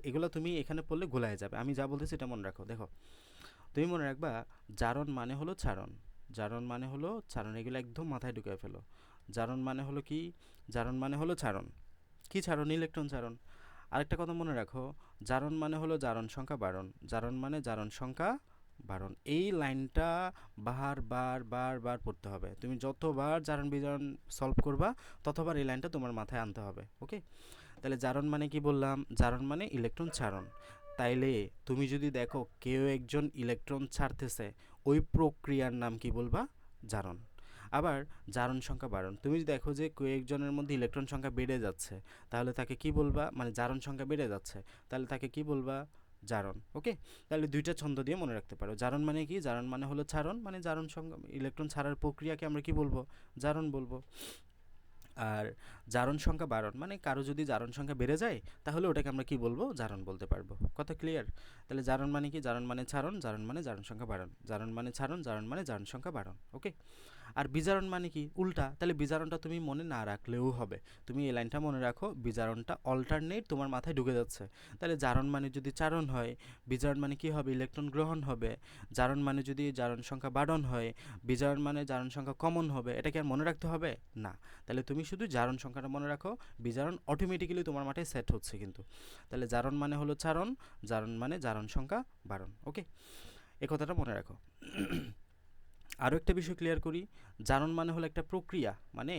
A: এগুলো তুমি এখানে পড়লে গোলায় যাবে, আমি যা বলতেছি এটা মনে রাখো। দেখো, তুমি মনে রাখবা জারণ মানে হলো ছাড়ন, জারণ মানে হলো ছাড়ন, এগুলো একদম মাথায় ঢুকিয়ে ফেলো। জারণ মানে হলো কি, জারণ মানে হলো ছাড়ন, কি ছাড়ন, ইলেকট্রন ছাড়ন। আরেকটা কথা মনে রাখো, জারণ মানে হলো জারণ সংখ্যা বাড়ন, জারণ মানে জারণ সংখ্যা বাড়ন। এই লাইনটা বার পড়তে হবে, তুমি যতবার জারণ বিজারণ সলভ করবা ততবার এই লাইনটা তোমার মাথায় আনতে হবে। ওকে, তাহলে জারণ মানে কি বললাম, জারণ মানে ইলেকট্রন ছাড়ন। তাইলে তুমি যদি দেখো কেউ একজন ইলেকট্রন ছাড়তেছে, ওই প্রক্রিয়ার নাম কি বলবা, জারণ। আবার জারণ সংখ্যা বাড়ন, তুমি যদি দেখো যে কয়েকজনের মধ্যে ইলেকট্রন সংখ্যা বেড়ে যাচ্ছে, তাহলে তাকে কি বলবা, মানে জারণ সংখ্যা বেড়ে যাচ্ছে, তাহলে তাকে কি বলবা, জারণ। ওকে, তাহলে দুইটা ছন্দ দিয়ে মনে রাখতে পারো, জারণ মানে কি, জারণ মানে হলো ছাড়ন, মানে জারণ সংখ্যা ইলেকট্রন ছাড়ার প্রক্রিয়াকে আমরা কি বলবো, জারণ বলবো। আর জারণ সংখ্যা বাড়ন মানে কারো যদি জারণ সংখ্যা বেড়ে যায় তাহলে ওটাকে আমরা কি বলবো, জারণ বলতে পারবো। কথা ক্লিয়ার? তাহলে জারণ মানে কি, জারণ মানে ছাড়ন, জারণ মানে জারণ সংখ্যা বাড়ন, জারণ মানে ছাড়ন, জারণ মানে জারণ সংখ্যা বাড়ন। ওকে, আর বিজারণ মানে কি, উল্টা। তাহলে বিজারণটা তুমি মনে না রাখলেও হবে, তুমি এই লাইনটা মনে রাখো, বিজারণটা অল্টারনেট তোমার মাথায় ঢুকে যাচ্ছে। তাহলে জারণ মানে যদি চারণ হয়, বিজারণ মানে কি হবে, ইলেকট্রন গ্রহণ হবে। জারণ মানে যদি জারণ সংখ্যা বাড়ন হয়, বিজারণ মানে জারণ সংখ্যা কমন হবে। এটা কি আর মনে রাখতে হবে না? তাহলে তুমি শুধু জারণ সংখ্যাটা মনে রাখো, বিজারণ অটোমেটিক্যালি তোমার মাথায় সেট হচ্ছে কিন্তু। তাহলে জারণ মানে হলো চারণ, জারণ মানে জারণ সংখ্যা বাড়ন। ওকে, এই কথাটা মনে রাখো। আরও একটা বিষয় ক্লিয়ার করি, জারণ মানে হলো একটা প্রক্রিয়া, মানে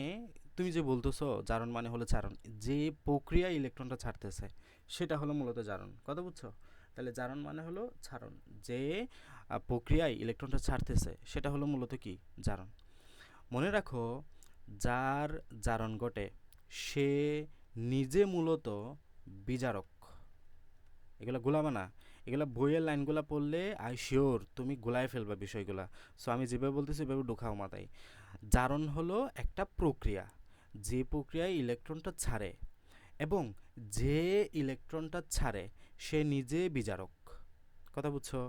A: তুমি যে বলতেছো জারণ মানে হলো চারণ, যে প্রক্রিয়া ইলেকট্রনটা ছাড়তেছে সেটা হলো মূলত জারণ। কথা বুঝছো? তাহলে জারণ মানে হলো ছাড়ন, যে প্রক্রিয়ায় ইলেকট্রনটা ছাড়তেছে সেটা হলো মূলত কি, জারণ। মনে রাখো, যার জারণ ঘটে সে নিজে মূলত বিজারক। এগুলো গোলাবা না, এগুলো বইয়ের লাইনগুলো পড়লে আই শিওর তুমি গোলায় ফেলবে বিষয়গুলো। সো আমি যেভাবে বলতেছি সেভাবে ঢোকাও মাথায়। জারণ হলো একটা প্রক্রিয়া, যে প্রক্রিয়ায় ইলেকট্রনটা ছাড়ে, এবং যে ইলেকট্রনটা ছাড়ে সে নিজে বিজারক। কথা বুঝছো?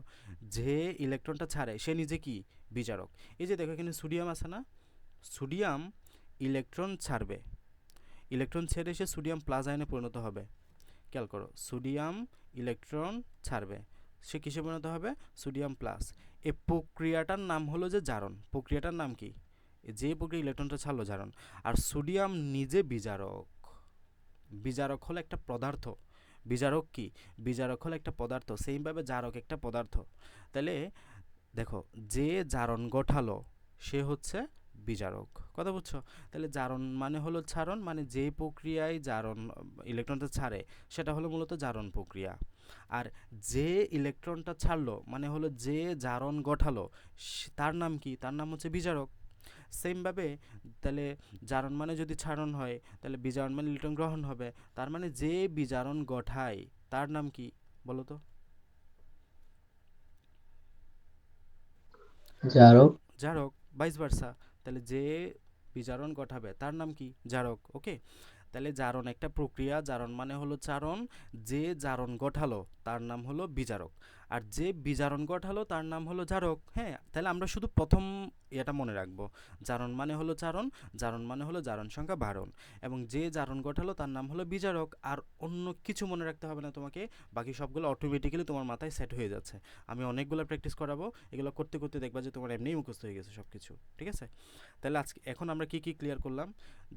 A: যে ইলেকট্রনটা ছাড়ে সে নিজে কি, বিজারক। এই যে দেখো এখানে সোডিয়াম আছে না, সোডিয়াম ইলেকট্রন ছাড়বে, ইলেকট্রন ছেড়ে সে সোডিয়াম প্লাস আয়নে পরিণত হবে। খেয়াল করো, সোডিয়াম ইলেকট্রন ছাড়বে, সে কিসে পরিণত হবে, সোডিয়াম প্লাস। এই প্রক্রিয়াটার নাম হলো যে জারণ। প্রক্রিয়াটার নাম কি, যে প্রক্রিয়া ইলেকট্রনটা ছাড়লো, জারণ। আর সোডিয়াম নিজে বিজারক। বিজারক হলো একটা পদার্থ। বিজারক কি, বিজারক হলো একটা পদার্থ, সেইভাবে জারক একটা পদার্থ। তাহলে দেখো, যে জারণ ঘটালো সে হচ্ছে বিজারক। কথা বুঝছো? তাহলে জারণ মানে হলো ছাড়ন, মানে যে প্রক্রিয়ায় জারণ ইলেকট্রনটা ছাড়ে সেটা হলো মূলত জারণ প্রক্রিয়া। আর যে ইলেকট্রনটা ছাড়লো মানে হলো যে জারণ ঘটালো, তার নাম কি, তার নাম হচ্ছে বিজারক। সেমভাবে তাহলে জারণ মানে যদি ছাড়ন হয়, তাহলে বিজারণ মানে ইলেকট্রন গ্রহণ হবে, তার মানে যে বিজারণ ঘটায় তার নাম কি বলো তো?
C: জারক।
A: জারক। ভাইস ভার্সা, তাহলে যে বিজারণ ঘটাবে তার নাম কি, জারক। ওকে, তাহলে জারণ একটা প্রক্রিয়া, জারণ মানে হলো চারণ, যে জারণ ঘটালো তার নাম হলো বিজারক, আর যে বিজারণ ঘটালো তার নাম হলো জারক। হ্যাঁ, তাহলে আমরা শুধু প্রথম এটা মনে রাখবো, জারণ মানে হলো চারণ, জারণ মানে হলো জারণ সংখ্যা বারণ, এবং যে জারণ ঘটালো তার নাম হলো বিজারক। আর অন্য কিছু মনে রাখতে হবে না তোমাকে, বাকি সবগুলো অটোমেটিক্যালি তোমার মাথায় সেট হয়ে যাচ্ছে। আমি অনেকগুলো প্র্যাকটিস করাবো, এগুলো করতে করতে দেখবা যে তোমার এমনিই মুখস্থ হয়ে গেছে সব কিছু। ঠিক আছে? তাহলে আজকে এখন আমরা কি কি ক্লিয়ার করলাম,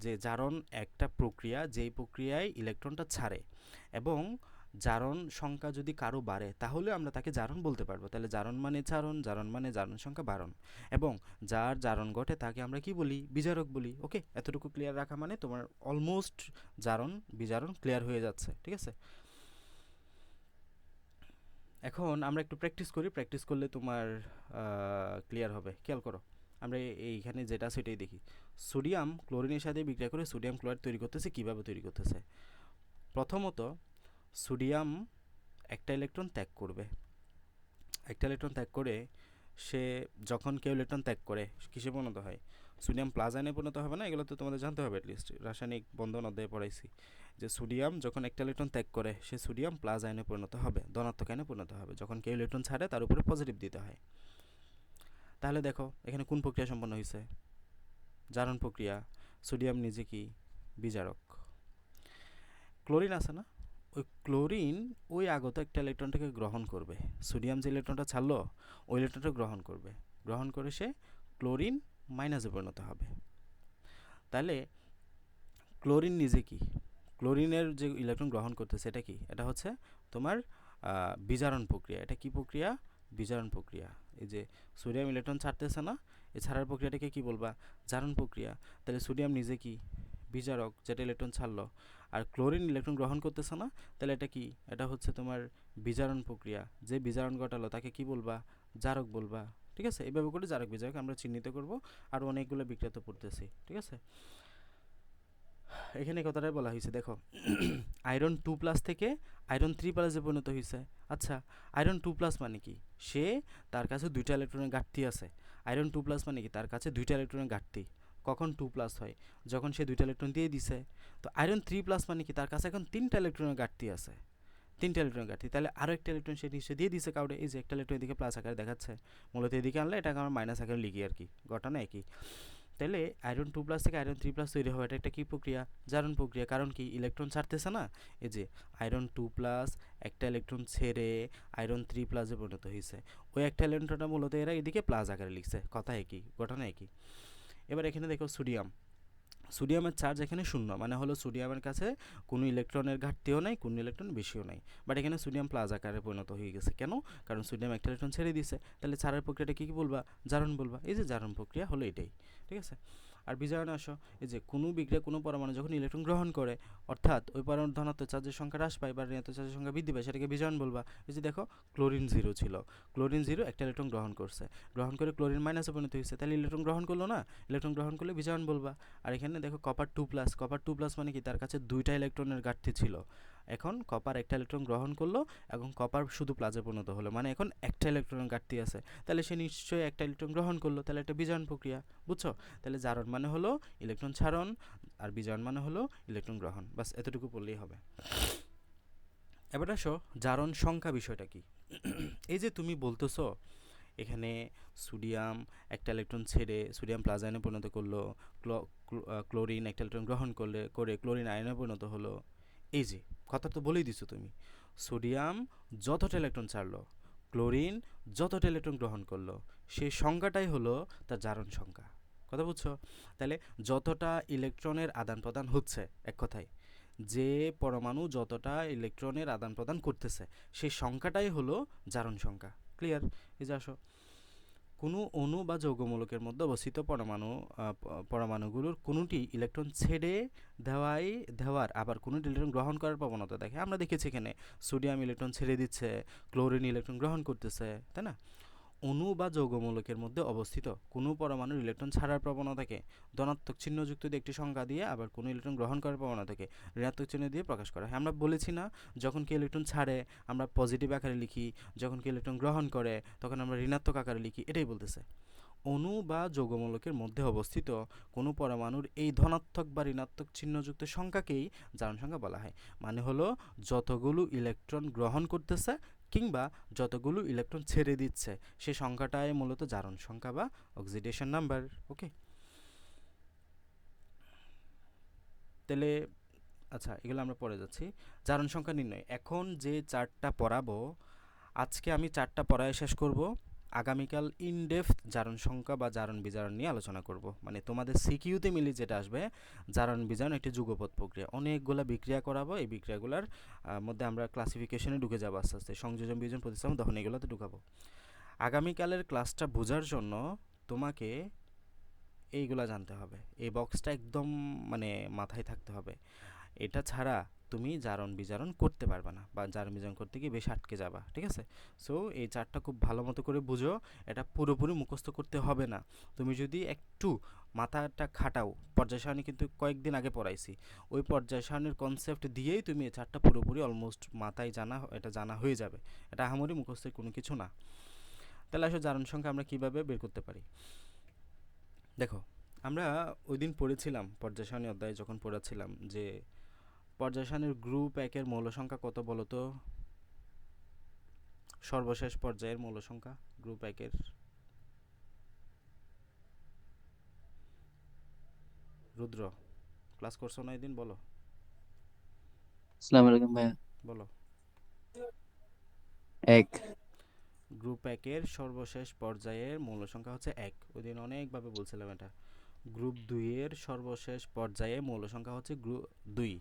A: যে জারণ একটা প্রক্রিয়া, যেই প্রক্রিয়ায় ইলেকট্রনটা ছাড়ে, এবং জারণ সংখ্যা যদি কারো বাড়ে তাহলে আমরা তাকে জারণ বলতে পারবো। তাহলে জারণ মানে জারণ, জারণ মানে জারণ সংখ্যা বাড়ন, এবং যার জারণ ঘটে তাকে আমরা কি বলি? বিজারক বলি। ওকে, এতটুকু ক্লিয়ার রাখা মানে তোমার অলমোস্ট জারণ বিজারণ ক্লিয়ার হয়ে যাচ্ছে, ঠিক আছে? এখন আমরা একটু প্র্যাকটিস করি, প্র্যাকটিস করলে তোমার ক্লিয়ার হবে। খেয়াল করো, আমরা এইখানে যেটা সেটাই দেখি। সোডিয়াম ক্লোরিনের সাথে বিক্রিয়া করে সোডিয়াম ক্লোরাইড তৈরি করতেছে। কিভাবে তৈরি করতেছে? প্রথমত সোডিয়াম একটা ইলেকট্রন ত্যাগ করবে। একটা ইলেকট্রন ত্যাগ করে সে যখন কেউ ইলেকট্রন ত্যাগ করে কিসে পরিণত হয়? সোডিয়াম প্লাস আয়নে পরিণত হবে না? এগুলো তো তোমাদের জানতে হবে, অ্যাটলিস্ট রাসায়নিক বন্ধন অধ্যায়ে পড়াইছি যে সোডিয়াম যখন একটা ইলেকট্রন ত্যাগ করে সে সোডিয়াম প্লাস আয়নে পরিণত হবে, ধনাত্মক আয়নে পরিণত হবে। যখন কেউ ইলেকট্রন ছাড়ে তার উপরে পজিটিভ দিতে হয়। তাহলে দেখো এখানে কোন প্রক্রিয়া সম্পন্ন হয়েছে? জারণ প্রক্রিয়া। সোডিয়াম নিজে কি? বিজারক। ক্লোরিন আছে না, ওই ক্লোরিন ওই আগত একটা ইলেকট্রনটাকে গ্রহণ করবে। সোডিয়াম যে ইলেকট্রনটা ছাড়লো ওই ইলেকট্রনটা গ্রহণ করবে, গ্রহণ করে সে ক্লোরিন মাইনাসে পরিণত হবে। তাহলে ক্লোরিন নিজে কি? ক্লোরিনের যে ইলেকট্রন গ্রহণ করতেছে এটা কি? এটা হচ্ছে তোমার বিজারণ প্রক্রিয়া। এটা কি প্রক্রিয়া? বিজারণ প্রক্রিয়া। এই যে সোডিয়াম ইলেকট্রন ছাড়তেছে না, এই ছাড়ার প্রক্রিয়াটাকে কি বলবা? জারণ প্রক্রিয়া। তাহলে সোডিয়াম নিজে কি? বিজারক, যেটা ইলেকট্রন ছাড়লো। আর ক্লোরিন ইলেকট্রন গ্রহণ করতেছে না, তাহলে এটা কি? এটা হচ্ছে তোমার বিজারণ প্রক্রিয়া। যে বিজারণ ঘটালো তাকে কি বলবা? জারক বলবা। ঠিক আছে, এইভাবে করে জারক বিজারক আমরা চিহ্নিত করব। আর অনেকগুলো বিক্রিয়া তো পড়তেছি, ঠিক আছে? এখানে কথাটাই বলা হয়েছে, দেখো আয়রন 2+ থেকে আয়রন 3+ পরিণত হয়েছে। আচ্ছা, আয়রন 2+ মানে কি? সে তার কাছে দুইটা ইলেকট্রনের ঘাটতি আছে। আয়রন 2+ মানে কি? তার কাছে দুইটা ইলেকট্রনের ঘাটতি। কখন 2+ হয়? যখন সে দুইটা ইলেকট্রন দিয়ে দিছে। তো আয়রন 3+ মানে কি? তার কাছে এখন তিনটা ইলেকট্রনের ঘাটতি আছে। তিনটা ইলেকট্রনের ঘাটতি, তাহলে আরও একটা ইলেকট্রন সে নিশ্চয় দিয়ে দিছে কাউরে। এই যে একটা ইলেকট্রন এদিকে প্লাস আকারে দেখাচ্ছে, মূলত এদিকে আনলে এটাকে আমরা মাইনাস আকারে লিখি আর কি, ঘটনা একই। তাহলে আয়রন 2+ থেকে আয়রন 3+ তৈরি হওয়া, এটা একটা কী প্রক্রিয়া? জারণ প্রক্রিয়া। কারণ কি? ইলেকট্রন ছাড়তেছে না। এই যে আয়রন 2+ একটা ইলেকট্রন ছেড়ে আয়রন 3+এ পরিণত হয়েছে। ওই একটা ইলেকট্রনটা মূলত এরা এদিকে প্লাস আকারে লিখছে, কথা একই, ঘটনা একই। এবার এখানে দেখো সোডিয়াম। সোডিয়ামের চার্জ এখানে শূন্য, মানে হলো সোডিয়ামের কাছে কোনো ইলেকট্রনের ঘাটতিও নাই, কোনো ইলেকট্রন বেশিও নাই। বাট এখানে সোডিয়াম প্লাস আকারে পরিণত হয়ে গেছে। কেন? কারণ সোডিয়াম একটা ইলেকট্রন ছেড়ে দিছে। তাহলে ছাড়ার প্রক্রিয়াটা কী বলবা? জারণ বলবা। এই যে জারণ প্রক্রিয়া হলো এটাই, ঠিক আছে? আর বিজারণে আসো, এই যে কোনো বিক্রিয়া কোনো পরমাণু যখন ইলেকট্রন গ্রহণ করে, অর্থাৎ ওই পরমাণুর ধনাত্মক চার্জের সংখ্যা হ্রাস পায় বা ঋণাত্মক চার্জের সংখ্যা বৃদ্ধি পায়, সেটাকে বিজারণ বলবা। এই যে দেখো ক্লোরিন 0 ছিল, ক্লোরিন 0 একটা ইলেকট্রন গ্রহণ করছে, গ্রহণ করে ক্লোরিন মাইনাসে পরিণত হয়েছে, তাহলে ইলেকট্রন গ্রহণ করলো না, ইলেকট্রন গ্রহণ করলে বিজারণ বলবা। আর এখানে দেখো কপার 2+, কপার 2+ মানে কি? তার কাছে দুইটা ইলেকট্রনের ঘাটতি ছিল, এখন কপার একটা ইলেকট্রন গ্রহণ করলো এবং কপার শুধু প্লাসে পরিণত হলো, মানে এখন একটা ইলেকট্রনের ঘাটতি আছে। তাহলে সে নিশ্চয়ই একটা ইলেকট্রন গ্রহণ করলো, তাহলে একটা বিজারণ প্রক্রিয়া। বুঝছো? তাহলে জারণ মানে হলো ইলেকট্রন ছাড়ন, আর বিজারণ মানে হলো ইলেকট্রন গ্রহণ। বাস এতটুকু পড়লেই হবে। এবার আসো জারণ সংখ্যা বিষয়টা কি। এই যে তুমি বলতেছো এখানে সোডিয়াম একটা ইলেকট্রন ছেড়ে সোডিয়াম প্লাস আয়নে পরিণত করলো, ক্লোরিন একটা ইলেকট্রন গ্রহণ করে ক্লোরিন আয়নে পরিণত হলো। এই যে কথা তো বলেই দিছো তুমি, সোডিয়াম যতটা ইলেকট্রন ছাড়লো, ক্লোরিন যতটা ইলেকট্রন গ্রহণ করলো, সেই সংখ্যাটাই হলো তার জারণ সংখ্যা। কথা বুঝছো? তাহলে যতটা ইলেকট্রনের আদান প্রদান হচ্ছে, এক কথায় যে পরমাণু যতটা ইলেকট্রনের আদান প্রদান করতেছে, সেই সংখ্যাটাই হলো জারণ সংখ্যা। ক্লিয়ার? এই যে আসো, কোনো অণু বা যৌগমূলকের মধ্যে অবস্থিত পরমাণুগুলোর কোনোটি ইলেকট্রন ছেড়ে দেওয়ার আবার কোনোটি ইলেকট্রন গ্রহণ করার প্রবণতা দেখে। আমরা দেখেছি এখানে সোডিয়াম ইলেকট্রন ছেড়ে দিচ্ছে, ক্লোরিন ইলেকট্রন গ্রহণ করতেছে, তাই না? অণু বা যৌগমূলকের মধ্যে অবস্থিত কোনো পরমাণুর ইলেকট্রন ছাড়ার প্রবণতাকে ধনাত্মক চিহ্নযুক্ত দিয়ে একটি সংখ্যা দিয়ে, আবার কোনো ইলেকট্রন গ্রহণ করার প্রবণতাকে ঋণাত্মক চিহ্ন দিয়ে প্রকাশ করা হয়। আমরা বলেছি না, যখন কি ইলেকট্রন ছাড়ে আমরা পজিটিভ আকারে লিখি, যখন কি ইলেকট্রন গ্রহণ করে তখন আমরা ঋণাত্মক আকারে লিখি। এটাই বলতেছে। অণু বা যৌগমূলকের মধ্যে অবস্থিত কোনো পরমাণুর এই ধনাত্মক বা ঋণাত্মক চিহ্নযুক্ত সংখ্যাকেই জারণ সংখ্যা বলা হয়। মানে হলো যতগুলো ইলেকট্রন গ্রহণ করতেছে কিংবা যতগুলো ইলেকট্রন ছেড়ে দিচ্ছে, সেই সংখ্যাটাই মূলত জারণ সংখ্যা বা অক্সিডেশন নাম্বার। ওকে, তাহলে আচ্ছা এগুলো আমরা পড়ে যাচ্ছি। জারণ সংখ্যা নির্ণয়, এখন যে চারটা পড়াবো, আজকে আমি চারটা পড়ায় শেষ করব। আগামীকাল ইনডেপথ জারণ সংখ্যা বা জারণ বিজারণ নিয়ে আলোচনা করব। মানে তোমাদের সিকিউতে মিলে যেটা আসবে জারণ বিজারণ একটি যুগপৎ প্রক্রিয়া, অনেকগুলো বিক্রিয়া করাবো। এই বিক্রিয়াগুলোর মধ্যে আমরা ক্লাসিফিকেশনে ঢুকে যাবো আস্তে আস্তে, সংযোজন বিয়োজন প্রতিস্থাপন, তখন এগুলোতে ঢুকাবো। আগামীকালের ক্লাসটা বোঝার জন্য তোমাকে এইগুলা জানতে হবে, এই বক্সটা একদম মানে মাথায় থাকতে হবে। এটা ছাড়া তুমি জারণ বিজারণ করতে পারবে না, বা জারণ বিজারণ করতে গিয়ে বেশ আটকে যাবা, ঠিক আছে? সো এই চারটা খুব ভালো মতো করে বুঝো। এটা পুরোপুরি মুখস্থ করতে হবে না, তুমি যদি একটু মাথাটা খাটাও। পর্যায় সারণী কিন্তু কয়েকদিন আগে পড়াইছি, ওই পর্যায় সারণীর কনসেপ্ট দিয়েই তুমি এই চারটা পুরোপুরি অলমোস্ট মাথায় এটা জানা হয়ে যাবে। এটা আহামরি মুখস্থের কোনো কিছু না। তাহলে আসলে জারণ সংখ্যা আমরা কিভাবে বের করতে পারি? দেখো, আমরা ওই দিন পড়েছিলাম পর্যায় সারণী অধ্যায়ে, যখন পড়েছিলাম যে পর্যায় সারণীর গ্রুপ একের মৌল সংখ্যা কত বলো তো? সর্বশেষ পর্যায়ের মৌল সংখ্যা গ্রুপ একের। রুদ্র, ক্লাস করছো না এদিন? বলো
B: আসসালামু আলাইকুম ভাইয়া।
A: বলো।
B: 1।
A: গ্রুপ একের সর্বশেষ পর্যায়ের মৌল সংখ্যা হচ্ছে 1। ওই দিন অনেকভাবে বলছিলাম এটা। গ্রুপ 2 এর সর্বশেষ পর্যায়ে মৌল সংখ্যা হচ্ছে 2।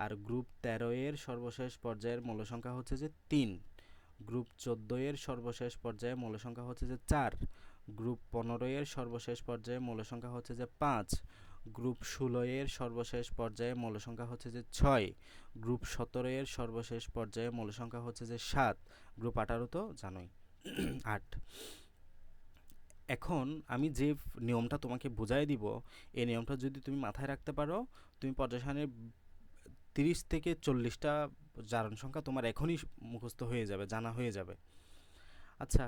A: আর গ্রুপ 13 এর সর্বশেষ পর্যায়ের মৌল সংখ্যা হচ্ছে যে 3। গ্রুপ 14 এর সর্বশেষ পর্যায়ে মৌল সংখ্যা হচ্ছে যে 4। গ্রুপ 15 এর সর্বশেষ পর্যায়ে মৌল সংখ্যা হচ্ছে যে 5। গ্রুপ 16 এর সর্বশেষ পর্যায়ে মৌল সংখ্যা হচ্ছে যে 6। গ্রুপ 17 এর সর্বশেষ পর্যায়ে মৌল সংখ্যা হচ্ছে যে 7। গ্রুপ 18 তো জানোই 8। এখন আমি যে নিয়মটা তোমাকে বুঝাই দিব, এই নিয়মটা যদি তুমি মাথায় রাখতে পারো, তুমি পর্যায় সারণীর 30 থেকে 40টা জারণ সংখ্যা তোমার এখনই মুখস্থ হয়ে যাবে, জানা হয়ে যাবে। আচ্ছা,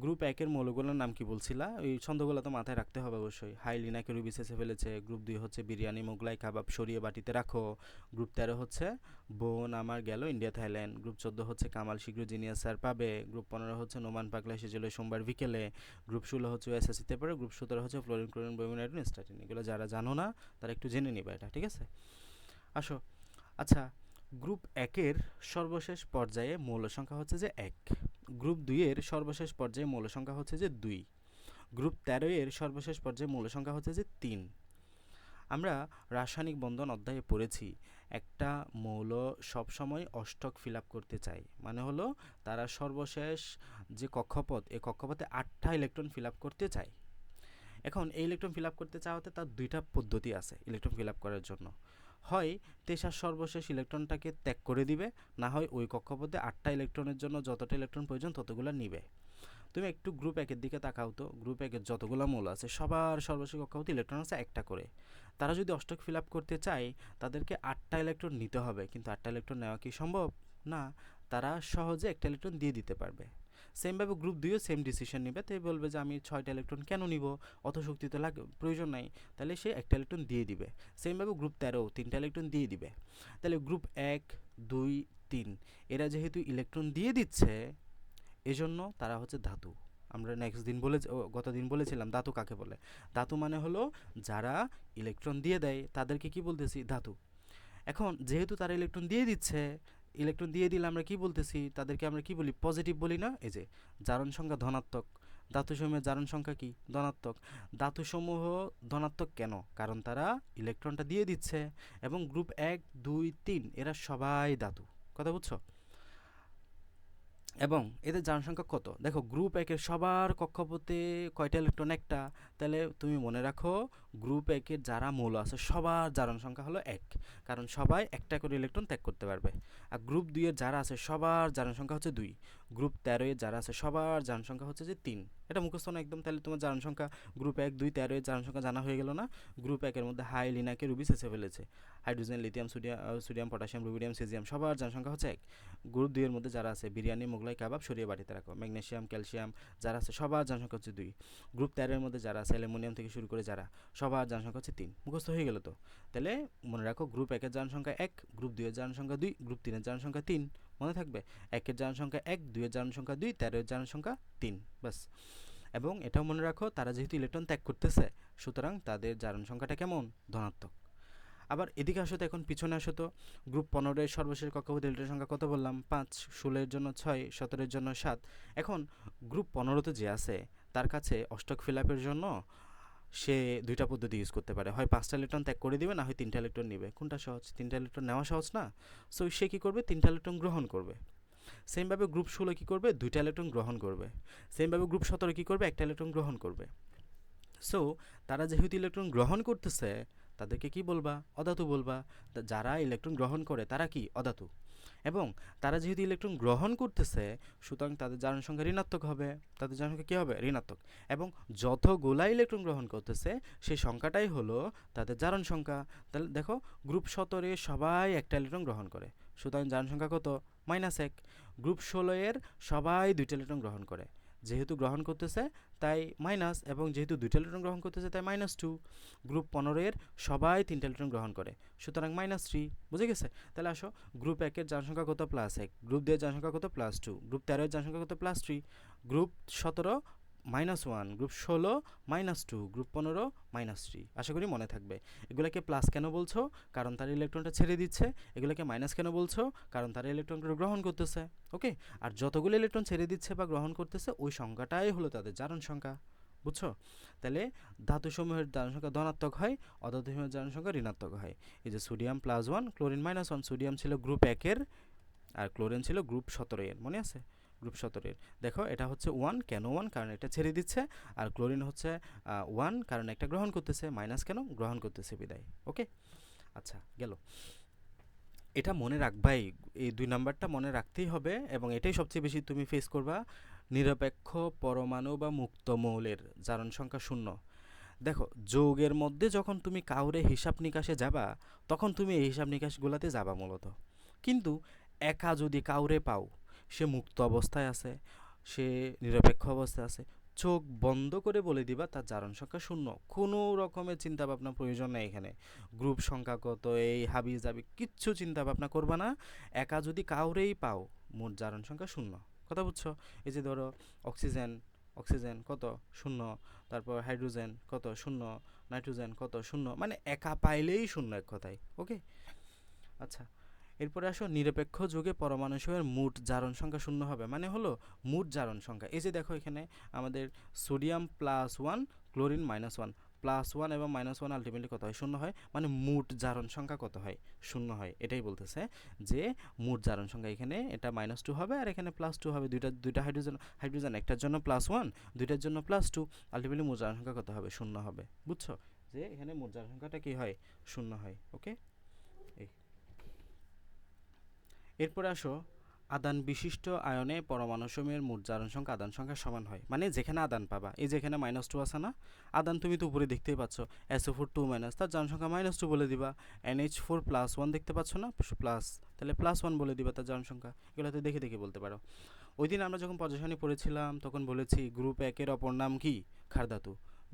A: গ্রুপ একের মৌলগুলোর নাম কি বলছিলা? ওই ছন্দগুলো তো মাথায় রাখতে হবে অবশ্যই। হাই লিনাকে রুবি শেষে ফেলেছে। গ্রুপ 2 হচ্ছে বিরিয়ানি মোগলাই কাবাব সরিয়ে বাটিতে রাখো। গ্রুপ 13 হচ্ছে বোন আমার গেল ইন্ডিয়া থাইল্যান্ড। গ্রুপ 14 হচ্ছে কামাল শীঘ্র জিনিয়াস স্যার পাবে। গ্রুপ 15 হচ্ছে নোমান পাগলা সেজেল সোমবার বিকেলে। গ্রুপ 16 হচ্ছে এসএসসিতে পড়ে। গ্রুপ 17 হচ্ছে fluorine chlorine bromine iodine statin. এগুলো যারা জানো না তারা একটু জেনে নিবা এটা, ঠিক আছে? আসো, আচ্ছা, গ্রুপ একের সর্বশেষ পর্যায়ে মৌল সংখ্যা হচ্ছে যে 1। গ্রুপ 2 এর সর্বশেষ পর্যায়ে মৌল সংখ্যা হচ্ছে যে 2। গ্রুপ 13 এর সর্বশেষ পর্যায়ে মৌল সংখ্যা হচ্ছে যে 3। আমরা রাসায়নিক বন্ধন অধ্যায়ে পড়েছি, একটা মৌল সবসময় অষ্টক ফিল আপ করতে চায়, মানে হলো তারা সর্বশেষ যে কক্ষপথ, এই কক্ষপথে 8টা ইলেকট্রন ফিল আপ করতে চায়। এখন এই ইলেকট্রন ফিল আপ করতে চাওয়াতে তার দুইটা পদ্ধতি আছে ইলেকট্রন ফিল আপ করার জন্য। হয় তেষার সর্বশেষ ইলেকট্রনটাকে ত্যাগ করে দিবে, না হয় ওই কক্ষপথে 8টা ইলেকট্রনের জন্য যতটা ইলেকট্রন প্রয়োজন ততগুলো নিবে। তুমি একটু গ্রুপ একের দিকে তাকাও তো, গ্রুপ একের যতগুলো মৌল আছে সবার সর্বশেষ কক্ষপথে ইলেকট্রন আছে একটা করে। তারা যদি অষ্টক ফিল আপ করতে চায় তাদেরকে 8টা ইলেকট্রন নিতে হবে, কিন্তু 8টা ইলেকট্রন নেওয়া কি সম্ভব? না, তারা সহজে একটা ইলেকট্রন দিয়ে দিতে পারবে। সেমভাবে গ্রুপ 2ও সেম ডিসিশন নেবে, তাই বলবে যে আমি 6টা ইলেকট্রন কেন নিব, অত শক্তি তো প্রয়োজন নাই, তাহলে সে একটা ইলেকট্রন দিয়ে দিবে। সেমভাবে গ্রুপ 13ও 3টা ইলেকট্রন দিয়ে দিবে। তাহলে গ্রুপ 1, 2, 3 এরা যেহেতু ইলেকট্রন দিয়ে দিচ্ছে, এজন্য তারা হচ্ছে ধাতু। আমরা নেক্সট দিন গত দিন বলেছিলাম ধাতু কাকে বলে। ধাতু মানে হলো যারা ইলেকট্রন দিয়ে দেয় তাদেরকে কি বলতেছি? ধাতু। এখন যেহেতু তারা ইলেকট্রন দিয়ে দিচ্ছে, ইলেকট্রন দিয়ে দিলে আমরা কি বলতেছি? তাদেরকে আমরা কি বলি? পজিটিভ বলি না? এই যে জারণ সংখ্যা ধনাত্মক, ধাতুসমূহের জারণ সংখ্যা কি? ধনাত্মক। ধাতুসমূহ ধনাত্মক কেন? কারণ তারা ইলেকট্রনটা দিয়ে দিচ্ছে। এবং গ্রুপ 1, 2, 3 এরা সবাই ধাতু। কথা বুঝছো? এবং এদের জারণ সংখ্যা কত? দেখো, গ্রুপ একের সবার কক্ষপথে কয়টা ইলেকট্রন? একটা। তাহলে তুমি মনে রাখো গ্রুপ একের যারা মৌল আছে সবার জারণ সংখ্যা হলো 1, কারণ সবাই একটা করে ইলেকট্রন ত্যাগ করতে পারবে। আর গ্রুপ 2 এর যারা আছে সবার জারণ সংখ্যা হচ্ছে 2। গ্রুপ 13 এর যারা আছে সবার জারণ সংখ্যা হচ্ছে যে 3। এটা মুখস্থ না একদম। তাহলে তোমার জারণ সংখ্যা গ্রুপ 1, 2, 13 এর জারণ সংখ্যা জানা হয়ে গেল না? গ্রুপ 1 এর মধ্যে হাই লিনাকে রুবি শেষে ফেলেছে। Hydrogen lithium sodium potassium rubidium caesium সবার জারণ সংখ্যা হচ্ছে 1। গ্রুপ 2 এর মধ্যে যারা আছে বিরিয়ানি মোগলাই কাবাব সরিয়ে বাটিতে রাখো। ম্যাগনেসিয়াম ক্যালসিয়াম যারা আছে সবার জনসংখ্যা হচ্ছে 2। গ্রুপ 13 এর মধ্যে যারা আছে অ্যালুমিনিয়াম থেকে শুরু করে যারা, সবার জনসংখ্যা হচ্ছে 3। মুখস্থ হয়ে গেল তো? তাহলে মনে রাখো গ্রুপ 1 এর জনসংখ্যা 1, গ্রুপ 2 এর জনসংখ্যা 2, গ্রুপ 3 এর জনসংখ্যা 3। মনে থাকবে? 1 এর জনসংখ্যা 1, 2 এর জনসংখ্যা 2, 13 এর জনসংখ্যা 3। বাস। এবং এটাও মনে রাখো তারা যেহেতু ইলেকট্রন ত্যাগ করতেছে, সুতরাং তাদের জারণ সংখ্যাটা কেমন? ধনাত্মক। আবার এদিকে আসো তো, এখন পিছনে আসো তো। গ্রুপ 15 এর সর্বশেষ কক্ষপথ ইলেকট্রন সংখ্যা কত বললাম? 5। 16 এর জন্য 6, 17 এর জন্য 7। এখন গ্রুপ 15 তে যে আছে তার কাছে অষ্টক ফিল আপের জন্য সে দুইটা পদ্ধতি ইউজ করতে পারে, হয় 5টা ইলেকট্রন ত্যাগ করে দিবে, না হয় 3টা ইলেকট্রন নেবে। কোনটা সহজ? 3টা ইলেকট্রন নেওয়া সহজ না? সো সে কী করবে? 3টা ইলেকট্রন গ্রহণ করবে। সেমভাবে গ্রুপ 16 কী করবে? 2টা ইলেকট্রন গ্রহণ করবে। সেমভাবে গ্রুপ 17 কী করবে? একটা ইলেকট্রন গ্রহণ করবে। সো তারা যেহেতু ইলেকট্রন গ্রহণ করতেছে, তাদেরকে কি বলবা? অধাতু বলবা। যারা ইলেকট্রন গ্রহণ করে তারা কি? অধাতু। এবং তারা যেহেতু ইলেকট্রন গ্রহণ করতেছে, সুতরাং তাদের জারণ সংখ্যা ঋণাত্মক হবে। তাদের জারণ সংখ্যা কী হবে? ঋণাত্মক। এবং যতগুলা ইলেকট্রন গ্রহণ করতেছে সেই সংখ্যাটাই হলো তাদের জারণ সংখ্যা। তাহলে দেখো, গ্রুপ 17 এ সবাই একটা ইলেকট্রন গ্রহণ করে, সুতরাং জারণ সংখ্যা কত? -1। গ্রুপ 16 এর সবাই 2টা ইলেকট্রন গ্রহণ করে, যেহেতু গ্রহণ করতেছে তাই মাইনাস, এবং যেহেতু 2টা ইলেকট্রন গ্রহণ করতেছে তাই -2। গ্রুপ 15 এর সবাই 3টা ইলেকট্রন গ্রহণ করে, সুতরাং -3। বুঝে গেছে? তাহলে আসো, গ্রুপ 1 এর জারণ সংখ্যা কত? +1। গ্রুপ 2 এর জারণ সংখ্যা কত? +2। গ্রুপ 13 এর জারণ সংখ্যা কত? +3। গ্রুপ 17 -1। গ্রুপ 16 -2। গ্রুপ 15 -3। আশা করি মনে থাকবে। এগুলোকে প্লাস কেন বলছো? কারণ তার ইলেকট্রনটা ছেড়ে দিচ্ছে। এগুলোকে মাইনাস কেন বলছো? কারণ তারা ইলেকট্রনটা গ্রহণ করতেছে। ওকে? আর যতগুলো ইলেকট্রন ছেড়ে দিচ্ছে বা গ্রহণ করতেছে ওই সংখ্যাটাই হলো তাদের জারণ সংখ্যা। বুঝছো? তাহলে ধাতুসমূহের জারণ সংখ্যা ধনাত্মক হয়, অধাতুসমূহের জারণ সংখ্যা ঋণাত্মক হয়। এই যে সোডিয়াম +1, ক্লোরিন -1। সোডিয়াম ছিল গ্রুপ 1 এর আর ক্লোরিন ছিল গ্রুপ 17 এর, মনে আছে? গ্রুপ 17 এর। দেখো, এটা হচ্ছে 1। কেন 1? কারণ এটা ছেড়ে দিচ্ছে। আর ক্লোরিন হচ্ছে 1, কারণ একটা গ্রহণ করতেছে। মাইনাস কেন? গ্রহণ করতেছে বিদায়। ওকে? আচ্ছা, গেল। এটা মনে রাখবাই, এই 2 নাম্বারটা মনে রাখতেই হবে, এবং এটাই সবচেয়ে বেশি তুমি ফেস করবা। নিরপেক্ষ পরমাণু বা মুক্ত মৌলের জারণ সংখ্যা 0। দেখো, যৌগের মধ্যে যখন তুমি কাউরে হিসাব নিকাশে যাবা, তখন তুমি এই হিসাব নিকাশগুলোতে যাবা মূলত। কিন্তু একা যদি কাউরে পাও, সে মুক্ত অবস্থায় আছে, সে নিরপেক্ষ অবস্থায় আছে, চোখ বন্ধ করে বলে দিবা তার জারণ সংখ্যা 0। কোনো রকমের চিন্তা ভাবনা প্রয়োজন নেই এখানে। গ্রুপ সংখ্যা কত, এই হাবি যাবি, কিচ্ছু চিন্তা ভাবনা করবা না। একা যদি কাউরেই পাও, মোট জারণ সংখ্যা 0। কথা বুঝছো? এই যে ধরো, অক্সিজেন অক্সিজেন কত? 0। তারপর হাইড্রোজেন কত? 0। নাইট্রোজেন কত? 0। মানে একা পাইলেই 0 এক কথায়। ওকে? আচ্ছা, এরপরে আসো, নিরপেক্ষ যৌগে পরমাণুসমূহের মোট জারণ সংখ্যা 0 হবে। মানে হলো মোট জারণ সংখ্যা। এই যে দেখো, এখানে আমাদের সোডিয়াম +1, ক্লোরিন -1। +1 এবং -1 আলটিমেটলি কত হয়? 0 হয়। মানে মোট জারণ সংখ্যা কত হয়? 0 হয়। এটাই বলতেছে যে মোট জারণ সংখ্যা এখানে এটা -2 হবে, আর এখানে +2 হবে। দুইটা হাইড্রোজেন হাইড্রোজেন একটার জন্য +1, দুইটার জন্য +2। আলটিমেটলি মোট জারণ সংখ্যা কত হবে? 0 হবে। বুঝছো যে এখানে মোট জারণ সংখ্যাটা কি হয়? 0 হয়। ওকে? এরপরে আসো, আদান বিশিষ্ট আয়নে পরমাণুসমূহের মোট জারণ সংখ্যা আদান সংখ্যার সমান হয়। মানে যেখানে আদান পাবা, এই যে এখানে -2 আছে না, আদান তুমি তো উপরে দেখতেই পাচ্ছ, SO4 2- তার জারণ সংখ্যা -2 বলে দিবা। NH4 +1 দেখতে পাচ্ছ না, প্লাস, তাহলে +1 বলে দিবা তার জারণ সংখ্যা। এগুলোতে দেখে দেখে বলতে পারো। ওই দিন আমরা যখন পর্যায়সারণী পড়েছিলাম তখন বলেছি গ্রুপ 1 এর অপর নাম কি? ক্ষারধাতু।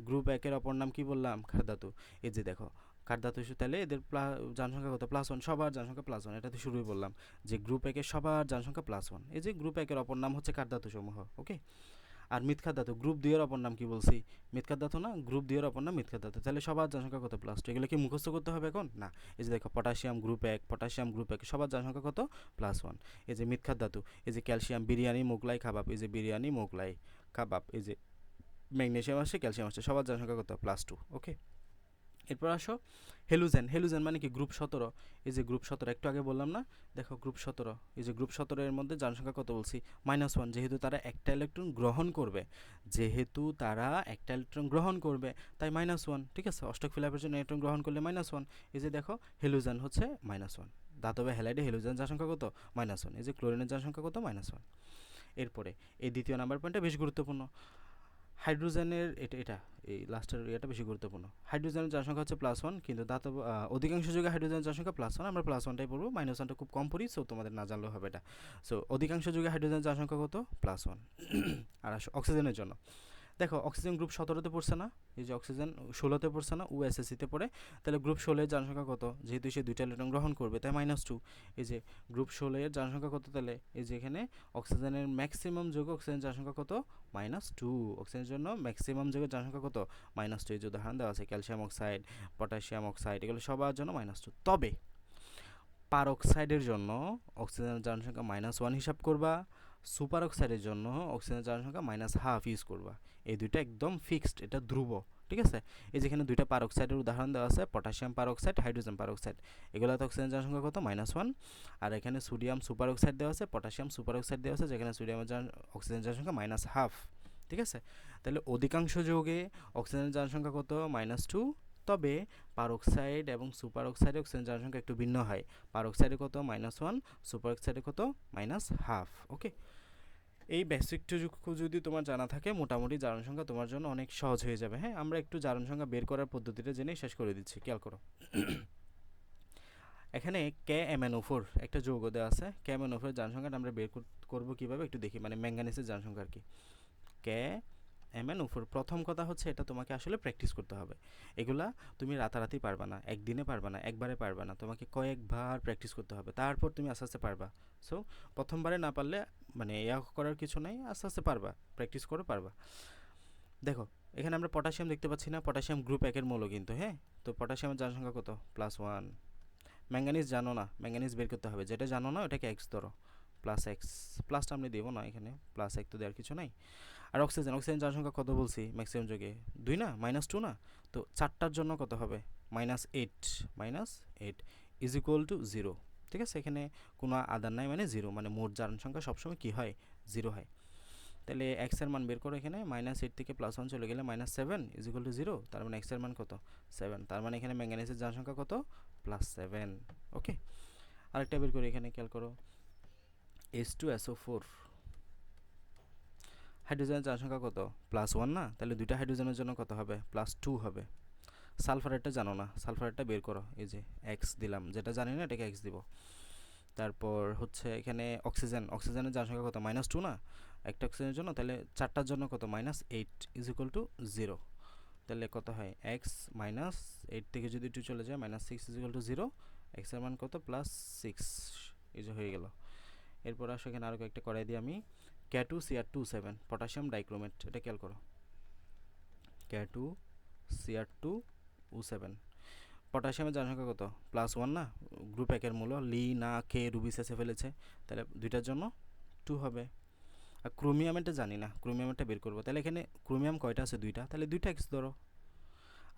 A: গ্রুপ 1 এর অপর নাম কি বললাম? ক্ষারধাতু। এই যে দেখো, ক্ষারধাতু, তাহলে এদের জারণ সংখ্যা কত? +1। সবার জারণ সংখ্যা +1। এটা তো শুরুই বললাম যে গ্রুপ 1 এর সবার জারণ সংখ্যা +1। এই যে গ্রুপ 1 এর অপর নাম হচ্ছে ক্ষারধাতু সমূহ। ওকে? আর মৃৎক্ষার ধাতু, গ্রুপ 2 এর অপর নাম কি বলছি? মৃৎক্ষার ধাতু না? গ্রুপ 2 এর অপর নাম মৃৎক্ষার ধাতু। তাহলে সবার জারণ সংখ্যা কত? +2। এগুলো কি মুখস্থ করতে হবে এখন? না। এই যে দেখো, পটাশিয়াম গ্রুপ 1, পটাশিয়াম গ্রুপ 1, সবার জারণ সংখ্যা কত? +1। এই যে মৃৎক্ষার ধাতু, এই যে ক্যালসিয়াম, বিরিয়ানি, মোগলাই, কাবাব। এই যে বিরিয়ানি, মোগলাই, কাবাব। এই যে ম্যাগনেসিয়াম আসছে, ক্যালসিয়াম আসছে, সবার জারণ সংখ্যা কত? +2। ওকে? এরপর আসো, হেলুজেন। হেলুজেন মানে কি? গ্রুপ 17। এই যে গ্রুপ 17 একটু আগে বললাম না? দেখো, গ্রুপ 17, এই যে গ্রুপ 17 এর মধ্যে জারণ সংখ্যা কত বলছি? -1। যেহেতু তারা একটা ইলেকট্রন গ্রহণ করবে, তাই -1। ঠিক আছে? অষ্টক ফিলাপের জন্য ইলেকট্রন গ্রহণ করলে -1। এই যে দেখো, হেলুজেন হচ্ছে -1। ধাতবে হ্যালাইডে হেলুজেন জারণ সংখ্যা কত? -1। এই যে ক্লোরিনের জারণ সংখ্যা কত? -1। এরপরে এই দ্বিতীয় নাম্বার পয়েন্টটা বেশ গুরুত্বপূর্ণ। হাইড্রোজেনের এটা এই লাস্টের এটা বেশি গুরুত্বপূর্ণ। হাইড্রোজেনের জারণ সংখ্যা হচ্ছে +1, কিন্তু ধাতব অধিকাংশ যুগে হাইড্রোজেনের জারণ সংখ্যা +1। আমরা +1টাই পড়বো, -1টা খুব কম পড়ি, সো তোমাদের না জানলেও হবে এটা। সো অধিকাংশ যুগে হাইড্রোজেনের জারণ সংখ্যা কত? +1। আর অক্সিজেনের জন্য দেখো অক্সিজেন গ্রুপ 17তে পড়ছে না, এই যে অক্সিজেন 16তে পড়ছে না, ও এসএসসিতে পড়ে, তাহলে গ্রুপ 16 এর জনসংখ্যা কত, যেহেতু সে 2টা ইলেকট্রন গ্রহণ করবে তাই -2। এই যে গ্রুপ 16 এর জনসংখ্যা কত, তাহলে এই যে এখানে অক্সিজেনের ম্যাক্সিমাম যোগ অক্সিজেন জনসংখ্যা কত, -2। অক্সিজেনের জন্য ম্যাক্সিমাম যোগের জনসংখ্যা কত, -2। এই যে উদাহরণ দেওয়া আছে ক্যালসিয়াম অক্সাইড, পটাশিয়াম অক্সাইড, এগুলো সবার জন্য -2। তবে পারঅক্সাইডের জন্য অক্সিজেনের জনসংখ্যা -1 হিসাব করবা, সুপার অক্সাইডের জন্য অক্সিজেনের জনসংখ্যা -1/2 ইউজ করবা। এই দুইটা একদম ফিক্সড, এটা ধ্রুব, ঠিক আছে। এই যেখানে দুইটা পারঅক্সাইডের উদাহরণ দেওয়া আছে, পটাশিয়াম পারঅক্সাইড, হাইড্রোজেন পারঅক্সাইড, এগুলোতে অক্সিজেনের জনসংখ্যা কত, -1। আর এখানে সোডিয়াম সুপার অক্সাইড দেওয়া আছে, পটাশিয়াম সুপার অক্সাইড দেওয়া আছে, যেখানে সোডিয়ামের অক্সিজেনের জনসংখ্যা -1/2, ঠিক আছে। তাহলে অধিকাংশ যৌগে অক্সিজেনের জনসংখ্যা কত, -2। তবে পারঅক্সাইড এবং সুপার অক্সাইডে অক্সিজেন জনসংখ্যা একটু ভিন্ন হয়, পারঅক্সাইডে কত, -1, সুপার অক্সাইডে কত, -1/2। ওকে, এই বেসিকটুকু যদি তোমার জানা থাকে মোটামুটি জারণ সংখ্যা তোমার জন্য অনেক সহজ হয়ে যাবে। হ্যাঁ, আমরা একটু জারণ সংখ্যা বের করার পদ্ধতিটা জেনে শেষ করে দিচ্ছি, খেয়াল করো। এখানে KMnO4 একটা যৌগ দেওয়া আছে, KMnO4 জারণ সংখ্যাটা আমরা বের করবো কিভাবে একটু দেখি, মানে ম্যাঙ্গানিজের জারণ সংখ্যা আর কি। KMnO4, প্রথম কথা হচ্ছে এটা তোমাকে আসলে প্র্যাকটিস করতে হবে। এগুলা তুমি রাতারাতি পারবা না, একদিনে পারবা না, একবারে পারবা না, তোমাকে কয়েকবার প্র্যাকটিস করতে হবে, তারপর তুমি আস্তে আস্তে পারবা। সো প্রথমবারে না পারলে মানে ইয়া করার কিছু নাই, আস্তে আস্তে পারবা, প্র্যাকটিস করে পারবা। দেখো এখানে আমরা পটাশিয়াম দেখতে পাচ্ছি না, পটাশিয়াম গ্রুপ 1 এর মৌল কিন্তু, হ্যাঁ। তো পটাশিয়ামের জনসংখ্যা কত, +1। ম্যাঙ্গানিজ জানো না, ম্যাঙ্গানিজ বের করতে হবে, যেটা জানো না ওটাকে x ধরো, +x, প্লাসটা আমি দেবো না এখানে, +1 তো দেওয়ার কিছু নাই। আর অক্সিজেন, অক্সিজেন জনসংখ্যা কত বলছি ম্যাক্সিমাম যোগে, 2 না, -2 না, তো 4টার জন্য কত হবে, -8, -8 ইজ ইকুয়াল টু 0, ঠিক আছে। এখানে কোনো আদার নাই, মানে 0, মানে মোট জারণ সংখ্যা সবসময় কী হয়, 0 হয়। তাহলে x এর মান বের করো, এখানে -8 থেকে +1 চলে গেলে -7 ইজ ইকুয়াল টু 0, তার মানে x এর মান কত, 7, তার মানে এখানে ম্যাঙ্গানিজের জারণ সংখ্যা কত, +7। ওকে, আরেকটা বের করি, এখানে খেয়াল করো, H2SO4, হাইড্রোজেনের জনসংখ্যা কত, +1 না, তাহলে দুইটা হাইড্রোজেনের জন্য কত হবে, +2 হবে। সালফারেটটা জানো না, সালফারেটটা বের করো, এই যে x দিলাম, যেটা জানি না এটাকে x দিব। তারপর হচ্ছে এখানে অক্সিজেন, অক্সিজেনের জনসংখ্যা কত, -2 না, একটা অক্সিজেনের জন্য, তাহলে 4টার জন্য কত, -8 ইজ ইকুয়াল টু 0, তাহলে কত হয়, x -8 থেকে যদি 2 চলে যায়, -6 ইজ ইকুয়াল টু 0, x এর মান কত, +6, এই যে হয়ে গেল। এরপর আসো এখানে আরও কয়েকটা করাই দিই আমি, K2Cr27, পটাশিয়াম ডাইক্রোমেট, এটা খেয়াল করো, K2Cr2O7, পটাশিয়ামের জনসংখ্যা কত, +1 না, গ্রুপ 1 এর মূল, লি না কে রুবিসেসে ফেলেছে, তাহলে দুইটার জন্য 2 হবে। আর ক্রোমিয়ামটা জানি না, ক্রোমিয়ামটা বের করবো, তাহলে এখানে ক্রোমিয়াম কয়টা আছে, 2টা, তাহলে 2টা x ধরো।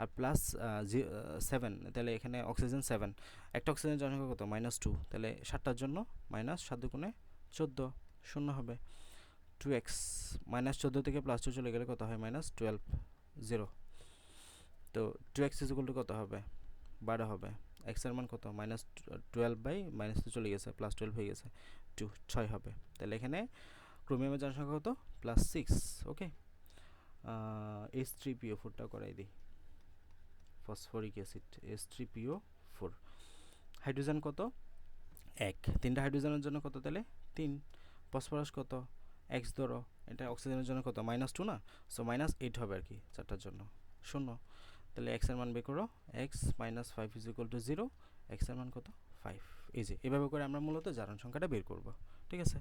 A: আর +7, তাহলে এখানে অক্সিজেন 7, একটা অক্সিজেনের জনসংখ্যা কত, -2, তাহলে 7টার জন্য -7 গুণে 14, 0 হবে। 2x, -14 থেকে +2 চলে গেলে কত হয়, -12, 0, তো 2x ইজ ইকুয়াল টু কত হবে, 12 হবে। x এর মান কত, -12 বাই -2 চলে গেছে, +12 হয়ে গেছে, 2, 6 হবে। তাহলে এখানে ক্রোমিয়ামের জনসংখ্যা কত, +6। ওকে, H3PO4টা করাই দিই, ফসফরিক অ্যাসিড, H3PO4। হাইড্রোজেন কত, 1, 3টা হাইড্রোজেনের জন্য কত, তাহলে 3। ফসফরাস কত, x ধরো, এটা অক্সিজেনের জন্য কত, -2 না, সো -8 হবে আর কি, 4টার জন্য 0, তাহলে x এর মান বের করো, x -5 is equal to 0, x এর মান কত, 5। এই যে এভাবে করে আমরা মূলত জারণ সংখ্যাটা বের করব, ঠিক আছে।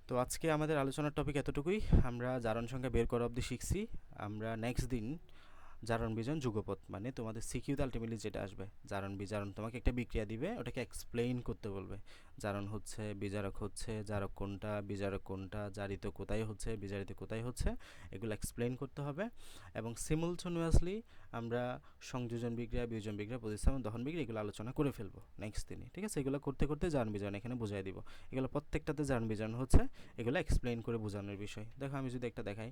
A: তো আজকে আমাদের আলোচনার টপিক এতটুকুই, আমরা জারণ সংখ্যা বের করা অবধি শিখছি। আমরা নেক্সট দিন জারণ বিজারণ যুগপৎ, মানে তোমাদের সিকিউতে আলটিমেটলি যেটা আসবে, জারণ বিজারণ, তোমাকে একটা বিক্রিয়া দিবে, ওটাকে এক্সপ্লেইন করতে বলবে, জারণ হচ্ছে, বিজারক হচ্ছে, জারক কোনটা, বিজারক কোনটা, জারিত কোথায় হচ্ছে, বিজারিত কোথায় হচ্ছে, এগুলো এক্সপ্লেইন করতে হবে। এবং সিমultaneously আমরা সংযোজন বিক্রিয়া, বিয়োজন বিক্রিয়া, প্রতিস্থাপন, দহন বিক্রিয়া, এগুলো আলোচনা করে ফেলবো নেক্সট দিনে, ঠিক আছে। এগুলো করতে করতে জারণ বিজারণ এখানে বুঝাই দিব, এগুলো প্রত্যেকটাতে জারণ বিজারণ হচ্ছে, এগুলো এক্সপ্লেইন করে বোঝানোর বিষয়। দেখো আমি যদি একটা দেখাই,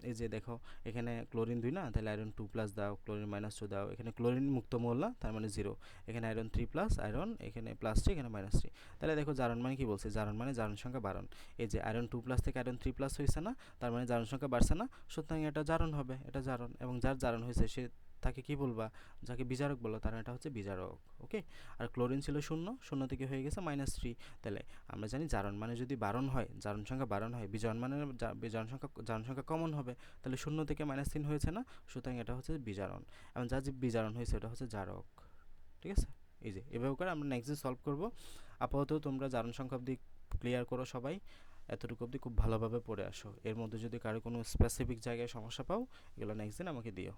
A: এই যে দেখো এখানে ক্লোরিন 2 না, তাহলে আয়রন 2+ দাও, ক্লোরিন -2 দাও, এখানে ক্লোরিন মুক্ত মৌল না, তার মানে 0, এখানে আয়রন 3+, আয়রন এখানে +3, এখানে -3, তাহলে দেখো জারণ মানে কি বলছে, জারণ মানে জারণ সংখ্যা বাড়ন, এই যে আয়রন 2+ থেকে আয়রন 3+ হয়েছে না, তার মানে জারণ সংখ্যা বাড়ছে না, সুতরাং এটা জারণ হবে, এটা জারণ, এবং যার জারণ হয়েছে সে তাকে কি বলবা, যাকে বিজারক বলো তার এটা হচ্ছে বিজারক। ওকে, আর ক্লোরিন ছিল শূন্য, শূন্য থেকে হয়ে গেছে -3। তাহলে আমরা জানি জারণ মানে যদি বারণ হয়, জারণ সংখ্যা বারণ হয়, বিজারণ মানে জারণ সংখ্যা কমন হবে, তাহলে শূন্য থেকে -3 হয়েছে না, সুতরাং এটা হচ্ছে বিজারণ। এবং যা যে বিজারণ হয়েছে ওটা হচ্ছে জারক। ঠিক আছে, এই যে এভাবে করে আমরা নেক্সট দিন সলভ করব। আপাতত তোমরা জারণ সংখ্যা অবধি ক্লিয়ার করো সবাই, এতটুকু অবধি খুব ভালোভাবে পড়ে আসো। এর মধ্যে যদি কারো কোনো স্পেসিফিক জায়গায় সমস্যা পাও, এগুলো নেক্সট দিন আমাকে দিও।